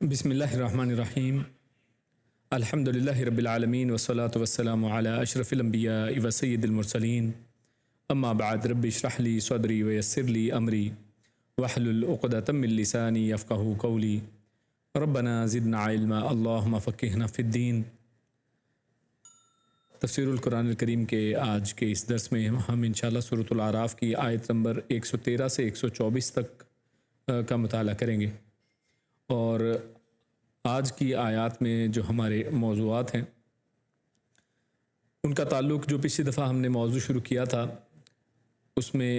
بسم اللہ الرحمن الرحیم الحمد للہ رب العالمین والصلاة والسلام علی اشرف الانبیاء و سید المرسلین اما بعد رب اشرح لی صدری ویسر لی امری واحلل عقدۃ من لسانی یفقہوا قولی ربنا زدنا علما اللہم فقہنا فی الدین۔ تفسیر القرآن الکریم کے آج کے اس درس میں ہم انشاءاللہ سورۃ الاعراف کی آیت نمبر 113 سے 124 تک کا مطالعہ کریں گے، اور آج کی آیات میں جو ہمارے موضوعات ہیں ان کا تعلق جو پچھلی دفعہ ہم نے موضوع شروع کیا تھا اس میں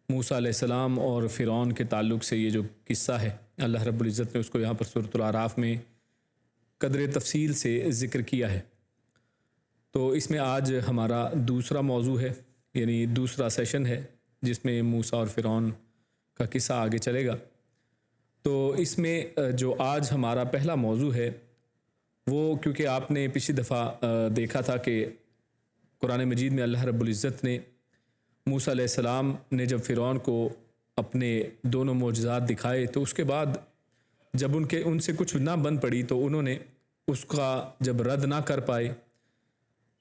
موسیٰ علیہ السلام اور فرعون کے تعلق سے یہ جو قصہ ہے اللہ رب العزت نے اس کو یہاں پر سورۃ الاعراف میں قدر تفصیل سے ذکر کیا ہے۔ تو اس میں آج ہمارا دوسرا موضوع ہے، یعنی دوسرا سیشن ہے جس میں موسیٰ اور فرعون کا قصہ آگے چلے گا۔ تو اس میں جو آج ہمارا پہلا موضوع ہے وہ کیونکہ آپ نے پچھلی دفعہ دیکھا تھا کہ قرآن مجید میں اللہ رب العزت نے موسیٰ علیہ السلام نے جب فرعون کو اپنے دونوں معجزات دکھائے تو اس کے بعد جب ان سے کچھ نہ بن پڑی تو انہوں نے اس کا جب رد نہ کر پائے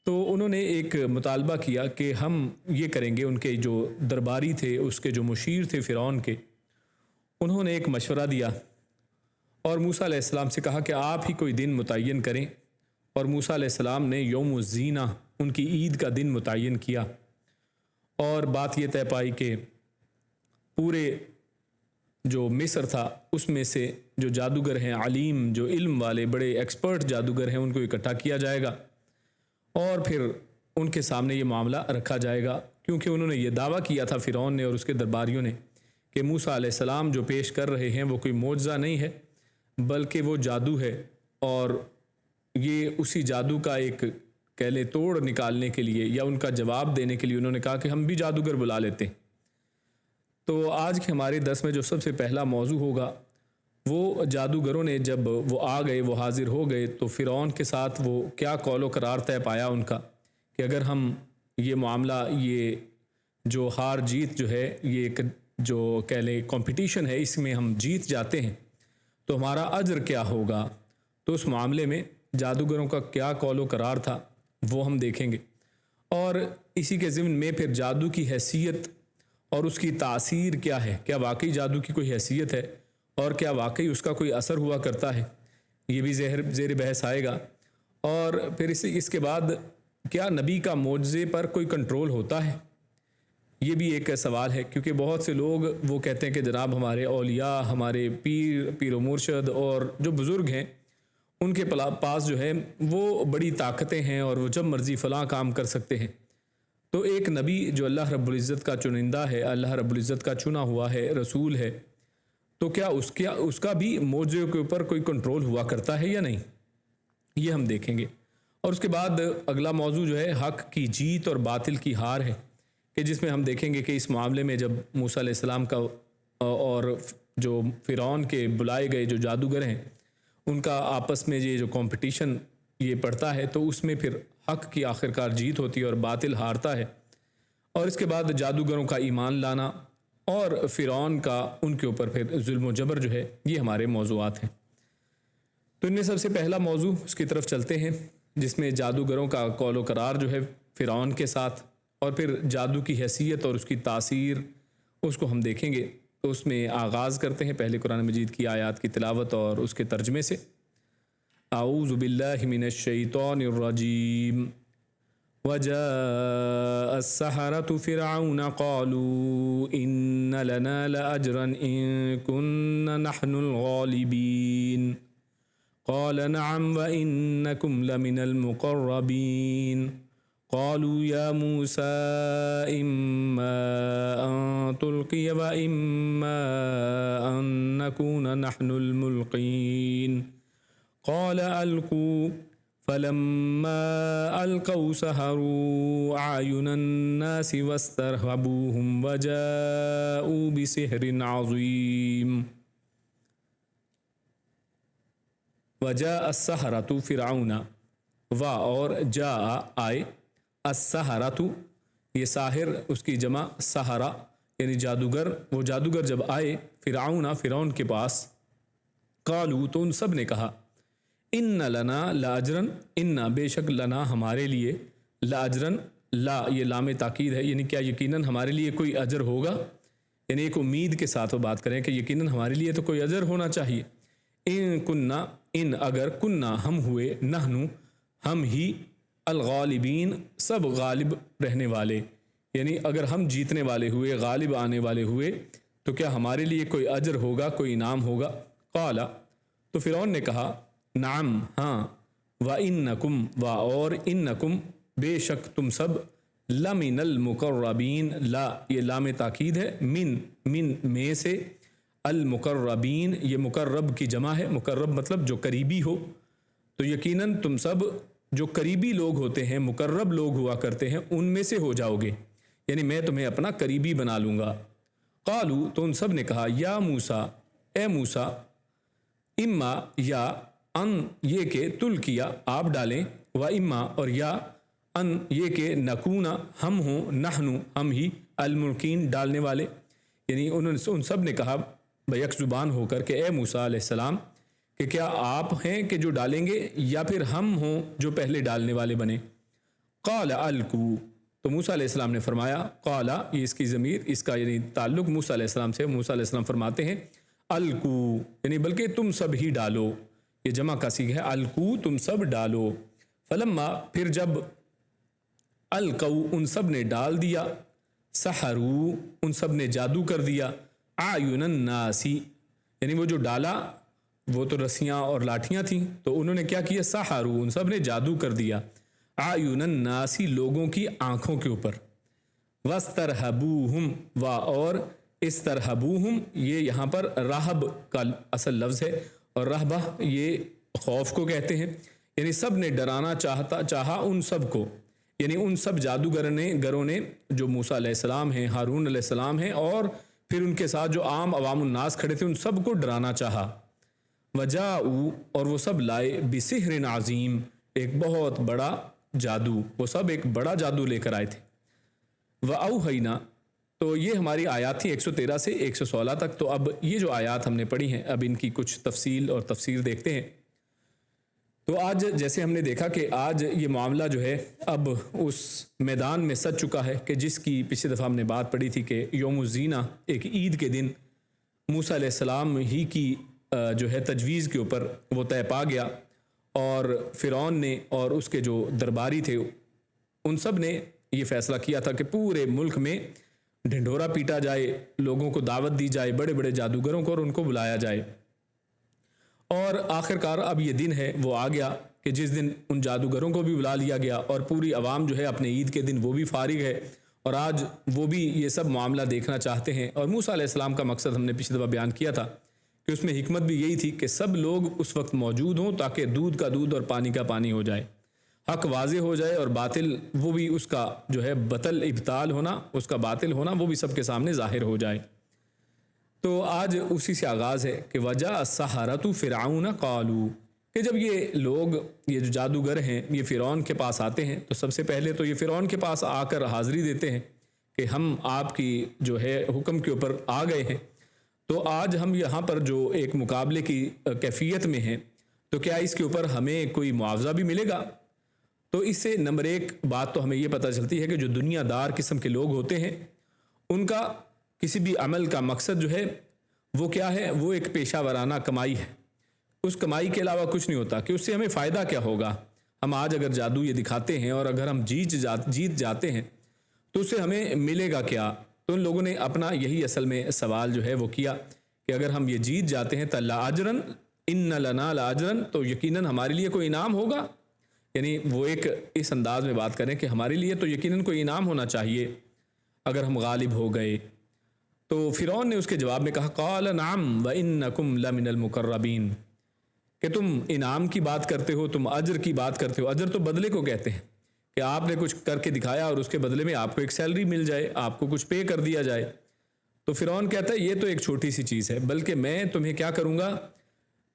تو انہوں نے ایک مطالبہ کیا کہ ہم یہ کریں گے۔ ان کے جو درباری تھے، اس کے جو مشیر تھے فرعون کے، انہوں نے ایک مشورہ دیا اور موسیٰ علیہ السلام سے کہا کہ آپ ہی کوئی دن متعین کریں، اور موسیٰ علیہ السلام نے یوم الزینہ ان کی عید کا دن متعین کیا، اور بات یہ طے پائی کہ پورے جو مصر تھا اس میں سے جو جادوگر ہیں، علیم، جو علم والے بڑے ایکسپرٹ جادوگر ہیں، ان کو اکٹھا کیا جائے گا اور پھر ان کے سامنے یہ معاملہ رکھا جائے گا، کیونکہ انہوں نے یہ دعویٰ کیا تھا فرعون نے اور اس کے درباریوں نے کہ موسیٰ علیہ السلام جو پیش کر رہے ہیں وہ کوئی معجزہ نہیں ہے بلکہ وہ جادو ہے، اور یہ اسی جادو کا ایک کہہ لیں توڑ نکالنے کے لیے یا ان کا جواب دینے کے لیے انہوں نے کہا کہ ہم بھی جادوگر بلا لیتے ہیں۔ تو آج کے ہمارے درس میں جو سب سے پہلا موضوع ہوگا وہ جادوگروں نے جب وہ آ گئے، وہ حاضر ہو گئے، تو فرعون کے ساتھ وہ کیا قول و قرار طے پایا ان کا کہ اگر ہم یہ معاملہ، یہ جو ہار جیت جو ہے، یہ ایک جو کہہ لیں کمپٹیشن ہے، اس میں ہم جیت جاتے ہیں تو ہمارا اجر کیا ہوگا۔ تو اس معاملے میں جادوگروں کا کیا قول و قرار تھا وہ ہم دیکھیں گے، اور اسی کے ضمن میں پھر جادو کی حیثیت اور اس کی تاثیر کیا ہے، کیا واقعی جادو کی کوئی حیثیت ہے اور کیا واقعی اس کا کوئی اثر ہوا کرتا ہے، یہ بھی زیر بحث آئے گا۔ اور پھر اس کے بعد کیا نبی کا معجزے پر کوئی کنٹرول ہوتا ہے، یہ بھی ایک سوال ہے، کیونکہ بہت سے لوگ وہ کہتے ہیں کہ جناب ہمارے اولیاء، ہمارے پیر و مرشد اور جو بزرگ ہیں ان کے پاس جو ہے وہ بڑی طاقتیں ہیں اور وہ جب مرضی فلاں کام کر سکتے ہیں۔ تو ایک نبی جو اللہ رب العزت کا چنندہ ہے، اللہ رب العزت کا چنا ہوا ہے، رسول ہے، تو کیا اس کا بھی معجزے کے اوپر کوئی کنٹرول ہوا کرتا ہے یا نہیں، یہ ہم دیکھیں گے۔ اور اس کے بعد اگلا موضوع جو ہے حق کی جیت اور باطل کی ہار ہے، کہ جس میں ہم دیکھیں گے کہ اس معاملے میں جب موسیٰ علیہ السلام کا اور جو فرعون کے بلائے گئے جو جادوگر ہیں ان کا آپس میں یہ جو کمپٹیشن یہ پڑتا ہے تو اس میں پھر حق کی آخرکار جیت ہوتی ہے اور باطل ہارتا ہے۔ اور اس کے بعد جادوگروں کا ایمان لانا اور فرعون کا ان کے اوپر پھر ظلم و جبر جو ہے، یہ ہمارے موضوعات ہیں۔ تو ان میں سب سے پہلا موضوع اس کی طرف چلتے ہیں جس میں جادوگروں کا قول و قرار جو ہے فرعون کے ساتھ، اور پھر جادو کی حیثیت اور اس کی تاثیر، اس کو ہم دیکھیں گے۔ تو اس میں آغاز کرتے ہیں پہلے قرآن مجید کی آیات کی تلاوت اور اس کے ترجمے سے۔ اعوذ باللہ من الشیطان الرجیم وجاء السحرة فرعون قالوا ان لنا لأجرا ان كنا نحن الغالبين قال نعم وإنكم لمن المقربين قالوا يا موسى إما أن تلقي وإما أن نكون نحن الملقين قال ألقوا فلما ألقوا سحروا أعين الناس واسترهبوهم وجاءوا بسحر عظيم۔ وجاء السحرة فرعون، وا اور جاء آئے، السحرۃ یہ ساحر، اس کی جمع سحرہ یعنی جادوگر، وہ جادوگر جب آئے فرعون کے پاس قالو تو ان سب نے کہا ان لنا لاجرن، ان بے شک لنا ہمارے لیے، لاجرن لا یہ لام تاکید ہے، یعنی کیا یقیناً ہمارے لیے کوئی اجر ہوگا، یعنی ایک امید کے ساتھ وہ بات کریں کہ یقیناً ہمارے لیے تو کوئی اجر ہونا چاہیے۔ ان کننا ان اگر کننا ہم ہوئے، نحنو ہم ہی، الغالبین سب غالب رہنے والے، یعنی اگر ہم جیتنے والے ہوئے، غالب آنے والے ہوئے تو کیا ہمارے لیے کوئی اجر ہوگا، کوئی انعام ہوگا۔ قال تو فرعون نے کہا نعم ہاں، وَإِنَّكُمْ اور انکم بے شک تم سب، لمن المقربین، لا یہ لام تاکید ہے، من میں سے، المقربین یہ مقرب کی جمع ہے، مقرب مطلب جو قریبی ہو، تو یقیناً تم سب جو قریبی لوگ ہوتے ہیں، مقرب لوگ ہوا کرتے ہیں، ان میں سے ہو جاؤ گے، یعنی میں تمہیں اپنا قریبی بنا لوں گا۔ قالو تو ان سب نے کہا یا موسیٰ اے موسیٰ، اما یا ان یہ کہ تل کیا آپ ڈالیں، و اما اور یا ان یہ کہ نکونا ہم ہوں، نحنو ہم ہی، الملکین ڈالنے والے، یعنی ان سب نے کہا بیک زبان ہو کر کہ اے موسیٰ علیہ السلام کہ کیا آپ ہیں کہ جو ڈالیں گے یا پھر ہم ہوں جو پہلے ڈالنے والے بنے۔ قال الکو تو موسیٰ علیہ السلام نے فرمایا، قال یہ اس کی ضمیر، اس کا یعنی تعلق موسیٰ علیہ السلام سے، موسیٰ علیہ السلام فرماتے ہیں الکو یعنی بلکہ تم سب ہی ڈالو، یہ جمع کا صیغہ ہے، الکو تم سب ڈالو۔ فلما پھر جب، القو ان سب نے ڈال دیا، سحرو ان سب نے جادو کر دیا، اعین الناسی یعنی وہ جو ڈالا وہ تو رسیاں اور لاٹھیاں تھیں، تو انہوں نے کیا کیا، سحرو ان سب نے جادو کر دیا، اعین الناسی لوگوں کی آنکھوں کے اوپر، واسترہبوہم اور استرہبوہم یہ یہاں پر راہب کا اصل لفظ ہے، اور رہبہ یہ خوف کو کہتے ہیں، یعنی سب نے ڈرانا چاہا ان سب کو، یعنی ان سب جادوگروں نے جو موسیٰ علیہ السلام ہیں، ہارون علیہ السلام ہیں، اور پھر ان کے ساتھ جو عام عوام الناس کھڑے تھے ان سب کو ڈرانا چاہا۔ وجاؤ اور وہ سب لائے، بسحر عظیم ایک بہت بڑا جادو، وہ سب ایک بڑا جادو لے کر آئے تھے۔ وَأَوْحَيْنَا تو یہ ہماری آیات تھی 113 سے 116 تک، تو اب یہ جو آیات ہم نے پڑھی ہیں اب ان کی کچھ تفصیل اور تفسیر دیکھتے ہیں۔ تو آج جیسے ہم نے دیکھا کہ آج یہ معاملہ جو ہے اب اس میدان میں سج چکا ہے کہ جس کی پچھلی دفعہ ہم نے بات پڑھی تھی کہ یوم الزینہ ایک عید کے دن موسیٰ علیہ السلام ہی کی جو ہے تجویز کے اوپر وہ طے پا گیا، اور فرعون نے اور اس کے جو درباری تھے ان سب نے یہ فیصلہ کیا تھا کہ پورے ملک میں ڈھنڈورا پیٹا جائے، لوگوں کو دعوت دی جائے، بڑے بڑے جادوگروں کو، اور ان کو بلایا جائے۔ اور آخرکار اب یہ دن ہے وہ آ گیا کہ جس دن ان جادوگروں کو بھی بلا لیا گیا، اور پوری عوام جو ہے اپنے عید کے دن وہ بھی فارغ ہے، اور آج وہ بھی یہ سب معاملہ دیکھنا چاہتے ہیں۔ اور موسیٰ علیہ السلام کا مقصد ہم نے پچھلی دفعہ بیان کیا تھا کہ اس میں حکمت بھی یہی تھی کہ سب لوگ اس وقت موجود ہوں تاکہ دودھ کا دودھ اور پانی کا پانی ہو جائے، حق واضح ہو جائے، اور باطل وہ بھی اس کا جو ہے بطل ابطال ہونا، اس کا باطل ہونا وہ بھی سب کے سامنے ظاہر ہو جائے۔ تو آج اسی سے آغاز ہے کہ وجاء السحرۃ فرعون قالوا کہ جب یہ لوگ یہ جو جادوگر ہیں یہ فرعون کے پاس آتے ہیں تو سب سے پہلے تو یہ فرعون کے پاس آ کر حاضری دیتے ہیں کہ ہم آپ کی جو ہے حکم کے اوپر آ گئے ہیں، تو آج ہم یہاں پر جو ایک مقابلے کی کیفیت میں ہیں تو کیا اس کے اوپر ہمیں کوئی معاوضہ بھی ملے گا؟ تو اس سے نمبر ایک بات تو ہمیں یہ پتہ چلتی ہے کہ جو دنیا دار قسم کے لوگ ہوتے ہیں ان کا کسی بھی عمل کا مقصد جو ہے وہ کیا ہے، وہ ایک پیشہ ورانہ کمائی ہے، اس کمائی کے علاوہ کچھ نہیں ہوتا کہ اس سے ہمیں فائدہ کیا ہوگا۔ ہم آج اگر جادو یہ دکھاتے ہیں اور اگر ہم جیت جاتے ہیں تو اس سے ہمیں ملے گا کیا؟ تو ان لوگوں نے اپنا یہی اصل میں سوال جو ہے وہ کیا کہ اگر ہم یہ جیت جاتے ہیں تو لاجرن ان لنا لاجرن تو یقیناً ہمارے لیے کوئی انعام ہوگا، یعنی وہ ایک اس انداز میں بات کریں کہ ہمارے لیے تو یقیناً کوئی انعام ہونا چاہیے اگر ہم غالب ہو گئے۔ تو فرعون نے اس کے جواب میں کہا قال نعم وانکم لمن المقربین کہ تم انعام کی بات کرتے ہو، تم اجر کی بات کرتے ہو۔ اجر تو بدلے کو کہتے ہیں کہ آپ نے کچھ کر کے دکھایا اور اس کے بدلے میں آپ کو ایک سیلری مل جائے، آپ کو کچھ پے کر دیا جائے۔ تو فرعون کہتا ہے یہ تو ایک چھوٹی سی چیز ہے، بلکہ میں تمہیں کیا کروں گا،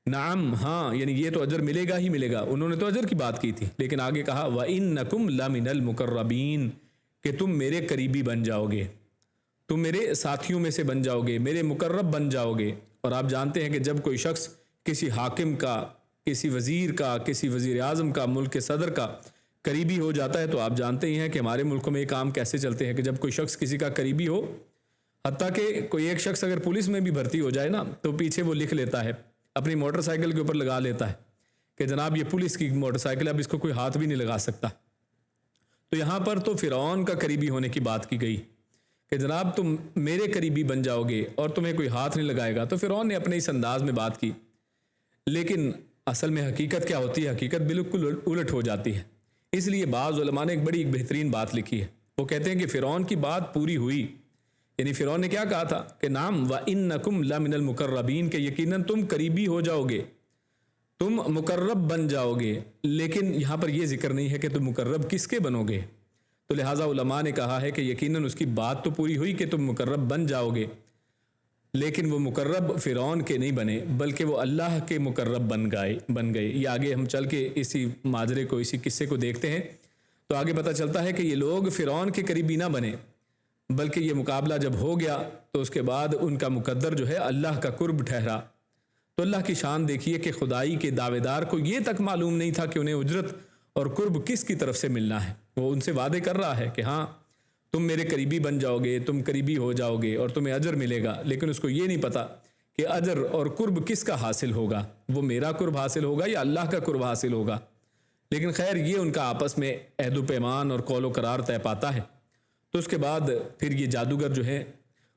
نعم ہاں، یعنی یہ تو اجر ملے گا ہی ملے گا۔ انہوں نے تو اجر کی بات کی تھی، لیکن آگے کہا وانکم لمن المقربین کہ تم میرے قریبی بن جاؤ گے، تم میرے ساتھیوں میں سے بن جاؤ گے، میرے مقرب بن جاؤ گے۔ اور آپ جانتے ہیں کہ جب کوئی شخص کسی حاکم کا، کسی وزیر کا، کسی وزیر اعظم کا، ملک کے صدر کا قریبی ہو جاتا ہے تو آپ جانتے ہی ہیں کہ ہمارے ملکوں میں یہ کام کیسے چلتے ہیں کہ جب کوئی شخص کسی کا قریبی ہو، حتیٰ کہ کوئی ایک شخص اگر پولیس میں بھی بھرتی ہو جائے نا تو پیچھے وہ لکھ لیتا ہے، اپنی موٹر سائیکل کے اوپر لگا لیتا ہے کہ جناب یہ پولیس کی موٹر سائیکل ہے، اب اس کو کوئی ہاتھ بھی نہیں لگا سکتا۔ تو یہاں پر تو فرعون کا قریبی ہونے کی بات کی گئی کہ جناب تم میرے قریبی بن جاؤ گے اور تمہیں کوئی ہاتھ نہیں لگائے گا۔ تو فرعون نے اپنے اس انداز میں بات کی، لیکن اصل میں حقیقت کیا ہوتی ہے؟ حقیقت بالکل الٹ ہو جاتی ہے۔ اس لیے بعض علماء نے ایک بڑی بہترین بات لکھی ہے، وہ کہتے ہیں کہ فرعون کی بات پوری ہوئی، یعنی فرعون نے کیا کہا تھا کہ نام وَإِنَّكُمْ لَمِنَ الْمُقَرَّبِينَ کہ یقیناً تم قریبی ہو جاؤ گے، تم مقرب بن جاؤ گے، لیکن یہاں پر یہ ذکر نہیں ہے کہ تم مقرب کس کے بنو گے۔ تو لہٰذا علماء نے کہا ہے کہ یقیناً اس کی بات تو پوری ہوئی کہ تم مقرب بن جاؤ گے، لیکن وہ مقرب فرعون کے نہیں بنے بلکہ وہ اللہ کے مقرب بن گئے۔ یہ آگے ہم چل کے اسی ماجرے کو، اسی قصے کو دیکھتے ہیں تو آگے پتہ چلتا ہے کہ یہ لوگ فرعون کے قریبی نہ بنے بلکہ یہ مقابلہ جب ہو گیا تو اس کے بعد ان کا مقدر جو ہے اللہ کا قرب ٹھہرا۔ تو اللہ کی شان دیکھیے کہ خدائی کے دعوے دار کو یہ تک معلوم نہیں تھا کہ انہیں اجرت اور قرب کس کی طرف سے ملنا ہے۔ وہ ان سے وعدے کر رہا ہے کہ ہاں تم میرے قریبی بن جاؤ گے، تم قریبی ہو جاؤ گے اور تمہیں اجر ملے گا، لیکن اس کو یہ نہیں پتا کہ اجر اور قرب کس کا حاصل ہوگا، وہ میرا قرب حاصل ہوگا یا اللہ کا قرب حاصل ہوگا۔ لیکن خیر یہ ان کا آپس میں عہد و پیمان اور قول و قرار طے پاتا ہے۔ تو اس کے بعد پھر یہ جادوگر جو ہے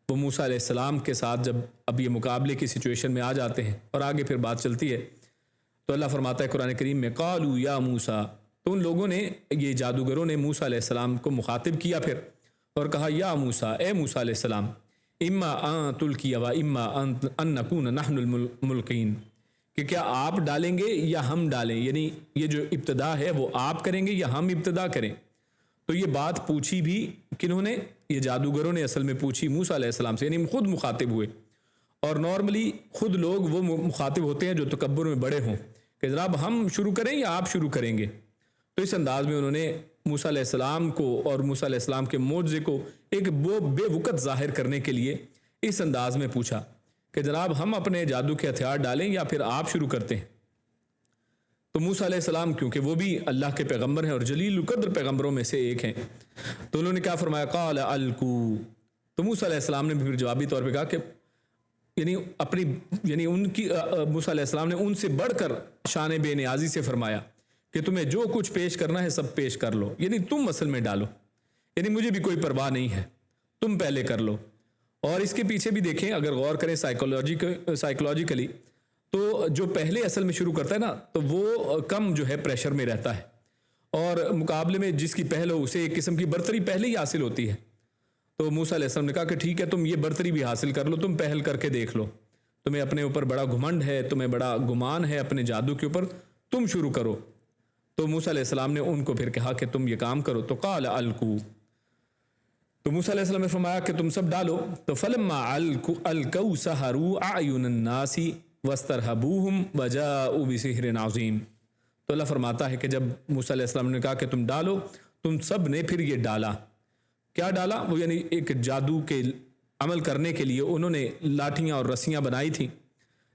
وہ موسیٰ علیہ السلام کے ساتھ جب اب یہ مقابلے کی سچویشن میں آ جاتے ہیں اور آگے پھر بات چلتی ہے تو اللہ فرماتا ہے قرآن کریم میں قالوا یا موسیٰ، تو ان لوگوں نے، یہ جادوگروں نے موسیٰ علیہ السلام کو مخاطب کیا پھر اور کہا یا موسیٰ، اے موسیٰ علیہ السلام، اما ان تلقی و اما ان نکون نحن الملقین، کہ کیا آپ ڈالیں گے یا ہم ڈالیں، یعنی یہ جو ابتدا ہے وہ آپ کریں گے یا ہم ابتدا کریں۔ تو یہ بات پوچھی بھی کنہوں نے؟ یہ جادوگروں نے اصل میں پوچھی موسیٰ علیہ السلام سے، یعنی خود مخاطب ہوئے۔ اور نارملی خود لوگ وہ مخاطب ہوتے ہیں جو تکبر میں بڑے ہوں کہ جناب ہم شروع کریں یا آپ شروع کریں گے۔ تو اس انداز میں انہوں نے موسیٰ علیہ السلام کو اور موسیٰ علیہ السلام کے معجزے کو ایک بے وقت ظاہر کرنے کے لیے اس انداز میں پوچھا کہ جناب ہم اپنے جادو کے ہتھیار ڈالیں یا پھر آپ شروع کرتے ہیں۔ تو موسیٰ علیہ السلام کیونکہ وہ بھی اللہ کے پیغمبر ہیں اور جلیل القدر پیغمبروں میں سے ایک ہیں، تو انہوں نے کیا فرمایا؟ قال القوا، تو موسیٰ علیہ السلام نے پھر جوابی طور پہ کہا کہ یعنی ان کی موسیٰ علیہ السلام نے ان سے بڑھ کر شان بے نیازی سے فرمایا کہ تمہیں جو کچھ پیش کرنا ہے سب پیش کر لو، یعنی تم اصل میں ڈالو، یعنی مجھے بھی کوئی پرواہ نہیں ہے، تم پہلے کر لو۔ اور اس کے پیچھے بھی دیکھیں اگر غور کریں سائیکولوجیکلی تو جو پہلے اصل میں شروع کرتا ہے نا تو وہ کم جو ہے پریشر میں رہتا ہے، اور مقابلے میں جس کی پہل ہو اسے ایک قسم کی برتری پہلے ہی حاصل ہوتی ہے۔ تو موسیٰ علیہ السلام نے کہا کہ ٹھیک ہے تم یہ برتری بھی حاصل کر لو، تم پہل کر کے دیکھ لو، تمہیں اپنے اوپر بڑا گھمنڈ ہے، تمہیں بڑا گمان ہے اپنے جادو کے اوپر، تم شروع کرو۔ تو موسیٰ علیہ السلام نے ان کو پھر کہا کہ تم یہ کام کرو۔ تو قال القوا، تو موسیٰ علیہ السلام نے فرمایا کہ تم سب ڈالو۔ تو فلما القوا سحروا اعین الناس واسترهبوهم وجاءوا بسحر عظیم، تو اللہ فرماتا ہے کہ جب موسیٰ علیہ السلام نے کہا کہ تم ڈالو، تم سب نے پھر یہ ڈالا۔ کیا ڈالا؟ وہ یعنی ایک جادو کے عمل کرنے کے لیے انہوں نے لاٹھیاں اور رسیاں بنائی تھیں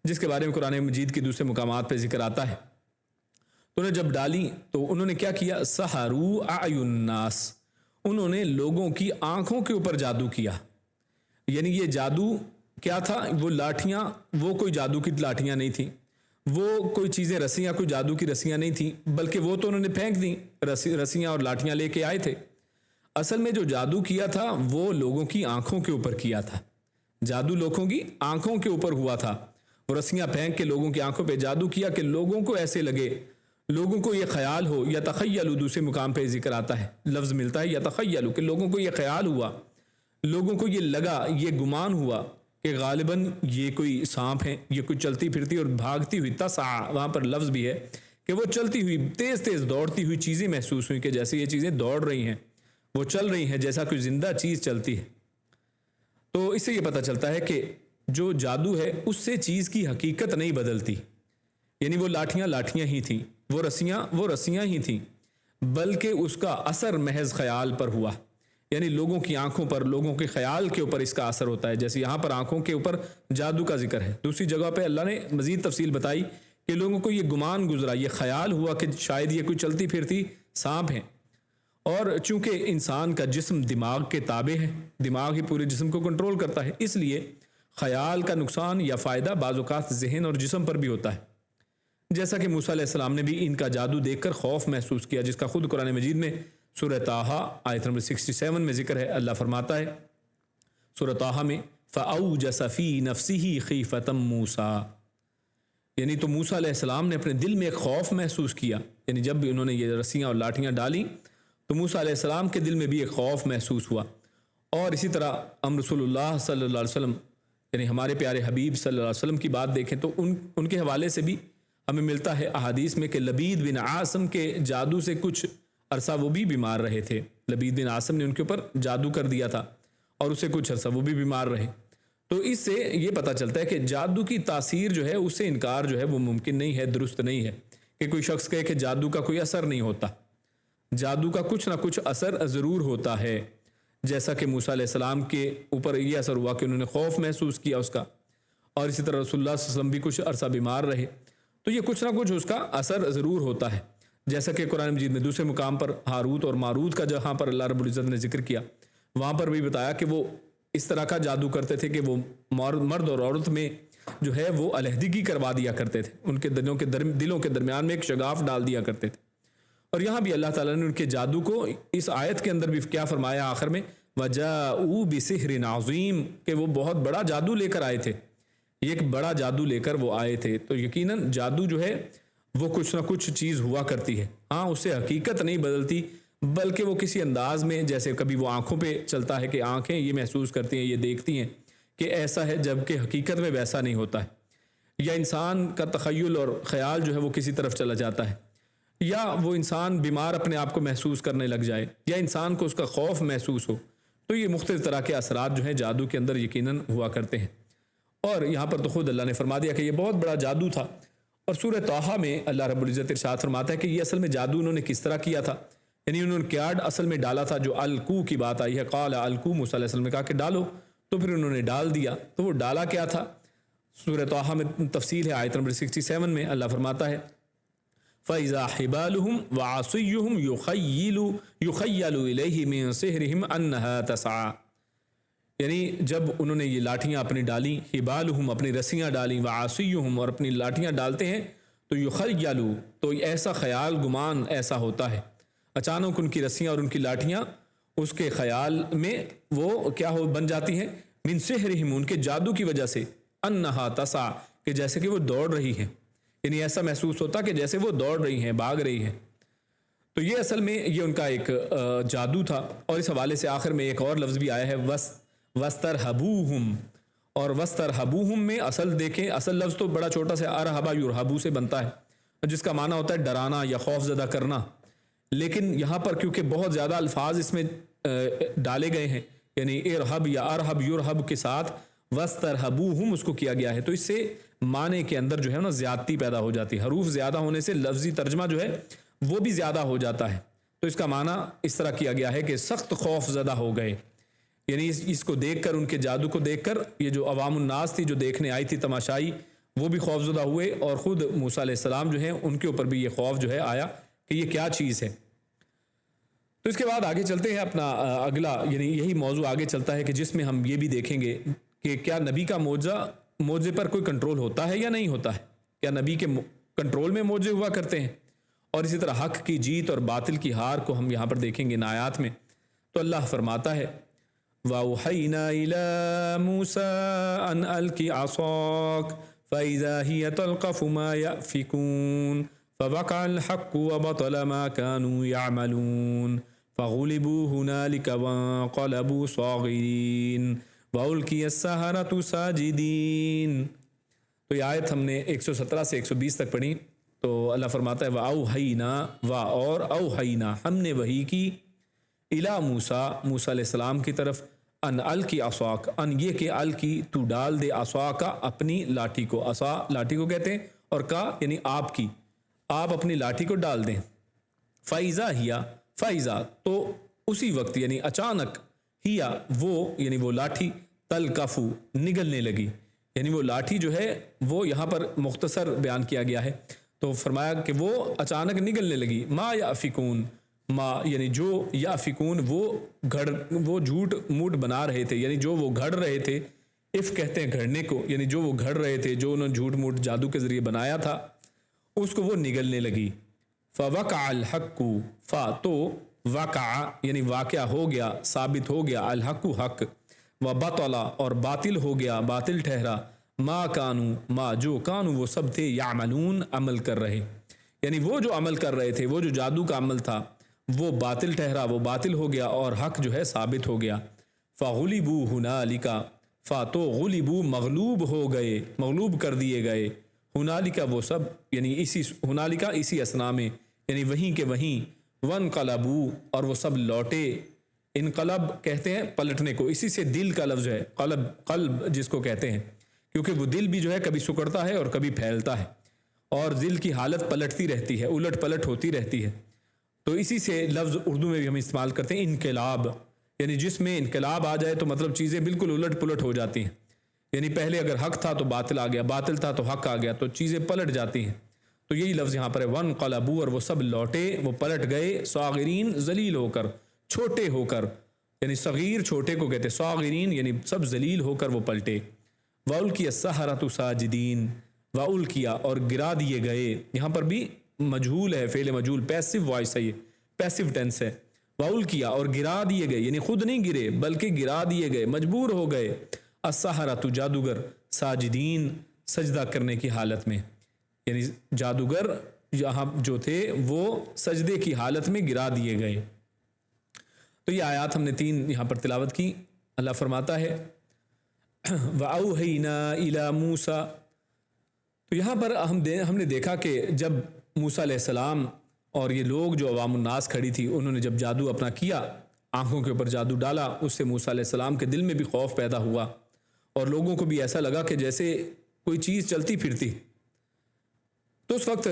جس کے بارے میں قرآن مجید کی دوسرے مقامات پہ ذکر آتا ہے۔ تو انہیں جب ڈالی تو انہوں نے کیا کیا؟ سحروا اعین الناس، انہوں نے لوگوں کی آنکھوں کے اوپر جادو کیا۔ یعنی یہ جادو کیا تھا؟ وہ لاٹھیاں، وہ کوئی جادو کی لاٹھیاں نہیں تھیں، وہ کوئی چیزیں رسیاں کوئی جادو کی رسیاں نہیں تھیں، بلکہ وہ تو انہوں نے پھینک دیں، رسیاں اور لاٹھیاں لے کے آئے تھے۔ اصل میں جو جادو کیا تھا وہ لوگوں کی آنکھوں کے اوپر کیا تھا، جادو لوگوں کی آنکھوں کے اوپر ہوا تھا۔ وہ رسیاں پھینک کے لوگوں کی آنکھوں پہ جادو کیا کہ لوگوں کو ایسے لگے، لوگوں کو یہ خیال ہو، یا تخیلوا دوسرے مقام پہ ذکر آتا ہے، لفظ ملتا ہے یا تخیلوا، کہ لوگوں کو یہ خیال ہوا، لوگوں کو یہ لگا، یہ گمان ہوا کہ غالباً یہ کوئی سانپ ہیں، یہ کوئی چلتی پھرتی اور بھاگتی ہوئی تسعى، وہاں پر لفظ بھی ہے کہ وہ چلتی ہوئی تیز تیز دوڑتی ہوئی چیزیں محسوس ہوئی کہ جیسے یہ چیزیں دوڑ رہی ہیں، وہ چل رہی ہیں جیسا کوئی زندہ چیز چلتی ہے۔ تو اس سے یہ پتہ چلتا ہے کہ جو جادو ہے اس سے چیز کی حقیقت نہیں بدلتی، یعنی وہ لاٹھیاں لاٹھیاں ہی تھیں، وہ رسیاں ہی تھیں، بلکہ اس کا اثر محض خیال پر ہوا۔ یعنی لوگوں کی آنکھوں پر، لوگوں کے خیال کے اوپر اس کا اثر ہوتا ہے. جیسے یہاں پر آنکھوں کے اوپر جادو کا ذکر ہے، دوسری جگہ پہ اللہ نے مزید تفصیل بتائی کہ لوگوں کو یہ گمان گزرا، یہ خیال ہوا کہ شاید یہ کوئی چلتی پھرتی سانپ ہیں. اور چونکہ انسان کا جسم دماغ کے تابع ہے، دماغ ہی پورے جسم کو کنٹرول کرتا ہے، اس لیے خیال کا نقصان یا فائدہ بعض اوقات ذہن اور جسم پر بھی ہوتا ہے. جیسا کہ موسیٰ علیہ السلام نے بھی ان کا جادو دیکھ کر خوف محسوس کیا، جس کا خود قرآن مجید میں سورہ طٰہٰ آیت نمبر 67 میں ذکر ہے. اللہ فرماتا ہے سورہ طٰہٰ میں فَأَوْجَسَ فِي نَفْسِهِ خِيفَةً مُوسَىٰ، یعنی تو موسیٰ علیہ السلام نے اپنے دل میں ایک خوف محسوس کیا. یعنی جب بھی انہوں نے یہ رسیاں اور لاٹھیاں ڈالیں تو موسیٰ علیہ السلام کے دل میں بھی ایک خوف محسوس ہوا. اور اسی طرح ہم رسول اللہ صلی اللہ علیہ وسلم یعنی ہمارے پیارے حبیب صلی اللہ علیہ وسلم کی بات دیکھیں تو ان کے حوالے سے بھی ہمیں ملتا ہے احادیث میں کہ لبید بن عاصم کے جادو سے کچھ عرصہ وہ بھی بیمار رہے تھے. لبید بن عاصم نے ان کے اوپر جادو کر دیا تھا اور اسے کچھ عرصہ وہ بھی بیمار رہے. تو اس سے یہ پتہ چلتا ہے کہ جادو کی تاثیر جو ہے اس سے انکار جو ہے وہ ممکن نہیں ہے، درست نہیں ہے کہ کوئی شخص کہے کہ جادو کا کوئی اثر نہیں ہوتا. جادو کا کچھ نہ کچھ اثر ضرور ہوتا ہے، جیسا کہ موسیٰ علیہ السلام کے اوپر یہ اثر ہوا کہ انہوں نے خوف محسوس کیا اس کا، اور اسی طرح رسول اللہ صلی اللہ علیہ وسلم بھی کچھ عرصہ بیمار رہے. تو یہ کچھ نہ کچھ اس کا اثر ضرور ہوتا ہے. جیسا کہ قرآن مجید میں دوسرے مقام پر ہاروت اور ماروت کا جہاں پر اللہ رب العزت نے ذکر کیا، وہاں پر بھی بتایا کہ وہ اس طرح کا جادو کرتے تھے کہ وہ مرد اور عورت میں جو ہے وہ علیحدگی کروا دیا کرتے تھے، ان کے دلوں کے درمیان میں ایک شگاف ڈال دیا کرتے تھے. اور یہاں بھی اللہ تعالیٰ نے ان کے جادو کو اس آیت کے اندر بھی کیا فرمایا آخر میں وَجَاءُوا بِسِحْرٍ عَظِيمٍ، کہ وہ بہت بڑا جادو لے کر آئے تھے، یہ ایک بڑا جادو لے کر وہ آئے تھے. تو یقیناً جادو جو ہے وہ کچھ نہ کچھ چیز ہوا کرتی ہے. ہاں اس سے حقیقت نہیں بدلتی، بلکہ وہ کسی انداز میں، جیسے کبھی وہ آنکھوں پہ چلتا ہے کہ آنکھیں یہ محسوس کرتی ہیں، یہ دیکھتی ہیں کہ ایسا ہے، جبکہ حقیقت میں ویسا نہیں ہوتا ہے. یا انسان کا تخیل اور خیال جو ہے وہ کسی طرف چلا جاتا ہے، یا وہ انسان بیمار اپنے آپ کو محسوس کرنے لگ جائے، یا انسان کو اس کا خوف محسوس ہو. تو یہ مختلف طرح کے اثرات جو ہیں جادو کے اندر یقیناً ہوا کرتے ہیں. اور یہاں پر تو خود اللہ نے فرما دیا کہ یہ بہت بڑا جادو تھا. اور سورہ طٰہٰ میں اللہ رب العزت ارشاد فرماتا ہے کہ یہ اصل میں جادو انہوں نے کس طرح کیا تھا، یعنی انہوں نے کیا اصل میں ڈالا تھا. جو القو کی بات آئی ہے، قال القو، موسیٰ علیہ السلام نے کہا کہ ڈالو، تو پھر انہوں نے ڈال دیا. تو وہ ڈالا کیا تھا؟ سورہ طٰہٰ میں تفصیل ہے، آیت نمبر 67 میں اللہ فرماتا ہے فَإِذَا حِبَالُهُمْ وَعَصِيُّهُمْ يُخَيَّلُ إِلَيْهِ مِن سِحْرِهِمْ أَنَّهَا تَسْعَىٰ، یعنی جب انہوں نے یہ لاٹھیاں اپنی ڈالیں، حبالہم اپنی رسیاں ڈالیں، وعصیہم اور اپنی لاٹھیاں ڈالتے ہیں، تو یخیلو، تو ایسا خیال گمان ایسا ہوتا ہے، اچانک ان کی رسیاں اور ان کی لاٹھیاں اس کے خیال میں وہ کیا ہو بن جاتی ہیں، من سحرہم، ان کے جادو کی وجہ سے، انہا تسعیٰ، کہ جیسے کہ وہ دوڑ رہی ہیں، یعنی ایسا محسوس ہوتا کہ جیسے وہ دوڑ رہی ہیں، بھاگ رہی ہیں. تو یہ اصل میں یہ ان کا ایک جادو تھا. اور اس حوالے سے آخر میں ایک اور لفظ بھی آیا ہے وَاسْتَرْهَبُوهُمْ، اور وَاسْتَرْهَبُوهُمْ میں اصل دیکھیں، اصل لفظ تو بڑا چھوٹا سا ارہبا یرہبو سے بنتا ہے، جس کا معنی ہوتا ہے ڈرانا یا خوف زدہ کرنا. لیکن یہاں پر کیونکہ بہت زیادہ الفاظ اس میں ڈالے گئے ہیں، یعنی ارہب یا ارہب یرہب کے ساتھ وَاسْتَرْهَبُوهُمْ اس کو کیا گیا ہے، تو اس سے معنی کے اندر جو ہے نا زیادتی پیدا ہو جاتی ہے. حروف زیادہ ہونے سے لفظی ترجمہ جو ہے وہ بھی زیادہ ہو جاتا ہے. تو اس کا معنی اس طرح کیا گیا ہے کہ سخت خوف زدہ ہو گئے، یعنی اس کو دیکھ کر، ان کے جادو کو دیکھ کر یہ جو عوام الناس تھی جو دیکھنے آئی تھی تماشائی، وہ بھی خوف زدہ ہوئے، اور خود موسیٰ علیہ السلام جو ہیں ان کے اوپر بھی یہ خوف جو ہے آیا کہ یہ کیا چیز ہے. تو اس کے بعد آگے چلتے ہیں اپنا اگلا، یعنی یہی موضوع آگے چلتا ہے کہ جس میں ہم یہ بھی دیکھیں گے کہ کیا نبی کا معجزے پر کوئی کنٹرول ہوتا ہے یا نہیں ہوتا ہے، کیا نبی کے کنٹرول میں معجزے ہوا کرتے ہیں. اور اسی طرح حق کی جیت اور باطل کی ہار کو ہم یہاں پر دیکھیں گے ان آیات میں. تو اللہ فرماتا ہے وَأَوْحَيْنَا إِلَىٰ مُوسَىٰ أَنْ أَلْقِ عَصَاكَ فَإِذَا هِيَ تَلْقَفُ مَا يَأْفِكُونَ فَوَقَعَ الْحَقُّ وَبَطَلَ مَا كَانُوا يَعْمَلُونَ فَغُلِبُوا هُنَالِكَ وَانقَلَبُوا صَاغِرِينَ وَأُلْقِيَ السَّحَرَةُ سَاجِدِينَ. تو یہ آیت ہم نے 117 سے 120 تک پڑھی. تو اللہ فرماتا ہے وَأَوْحَيْنَا، اور اوحینا ہم نے وحی کی، اِلَىٰ موسیٰ، موسیٰ علیہ السلام کی طرف، ان القی عصاک، ان یہ کہ القی تو ڈال دے، عصاک اپنی لاٹھی کو، عصا لاٹھی کو کہتے ہیں، اور کا یعنی آپ کی، آپ اپنی لاٹھی کو ڈال دیں. فَإِذَا ہِیَ، فَإِذَا تو اسی وقت یعنی اچانک ہیا وہ لاٹھی تلکفو نگلنے لگی، یعنی وہ لاٹھی جو ہے وہ یہاں پر مختصر بیان کیا گیا ہے، تو فرمایا کہ وہ اچانک نگلنے لگی، ما یافکون، ما یعنی جو یافکون وہ جھوٹ موٹ بنا رہے تھے، یعنی جو وہ گھڑ رہے تھے، اف کہتے ہیں گھڑنے کو، یعنی جو وہ گھڑ رہے تھے، جو انہوں نے جھوٹ موٹ جادو کے ذریعے بنایا تھا، اس کو وہ نگلنے لگی۔ فوقع الحق، تو وقع یعنی واقعہ ہو گیا، ثابت ہو گیا، الحق حق، وبطل اور باطل ہو گیا، باطل ٹھہرا، ما کانوا جو کانوا وہ سب تھے، یعملون عمل کر رہے، یعنی وہ جو عمل کر رہے تھے، وہ جو جادو کا عمل تھا وہ باطل ٹھہرا، وہ باطل ہو گیا اور حق جو ہے ثابت ہو گیا۔ فغلبوا ہنالک، تو غلبوا مغلوب ہو گئے، مغلوب کر دیے گئے، ہنالک وہ سب یعنی اسی ہنالک اسی اسنا میں، یعنی وہیں کے وہیں، وانقلبوا اور وہ سب لوٹے، انقلب کہتے ہیں پلٹنے کو، اسی سے دل کا لفظ ہے، قلب جس کو کہتے ہیں، کیونکہ وہ دل بھی جو ہے کبھی سکڑتا ہے اور کبھی پھیلتا ہے، اور دل کی حالت پلٹتی رہتی ہے، الٹ پلٹ ہوتی رہتی ہے، تو اسی سے لفظ اردو میں بھی ہم استعمال کرتے ہیں انقلاب، یعنی جس میں انقلاب آ جائے تو مطلب چیزیں بالکل الٹ پلٹ ہو جاتی ہیں، یعنی پہلے اگر حق تھا تو باطل آ گیا، باطل تھا تو حق آ گیا، تو چیزیں پلٹ جاتی ہیں، تو یہی لفظ یہاں پر ہے، وانقلبوا اور وہ سب لوٹے، وہ پلٹ گئے، صاغرین ذلیل ہو کر، چھوٹے ہو کر، یعنی صغیر چھوٹے کو کہتے ہیں، صاغرین یعنی سب ذلیل ہو کر وہ پلٹے، وَأُلْقِيَ السَّحَرَةُ سَاجِدِينَ، وَأُلْقِيَ اور گرا دیے گئے، یہاں پر بھی مجہول ہے، فعل مجہول، پیسو وائس ہے، یہ پیسو ٹینس ہے، وَأُلْقِيَ اور گرا دیے گئے، یعنی خود نہیں گرے بلکہ گرا دیے گئے، مجبور ہو گئے، السَّحَرَةُ جادوگر، ساجدین سجدہ کرنے کی حالت میں، یعنی جادوگر یہاں جو تھے وہ سجدے کی حالت میں گرا دیے گئے۔ تو یہ آیات ہم نے 3 یہاں پر تلاوت کی۔ اللہ فرماتا ہے وَأَوْحَيْنَا إِلَى مُوسَى، تو یہاں پر ہم نے دیکھا کہ جب موسیٰ علیہ السلام اور یہ لوگ جو عوام الناس کھڑی تھی، انہوں نے جب جادو اپنا کیا، آنکھوں کے اوپر جادو ڈالا، اس سے موسیٰ علیہ السلام کے دل میں بھی خوف پیدا ہوا اور لوگوں کو بھی ایسا لگا کہ جیسے کوئی چیز چلتی پھرتی، تو اس وقت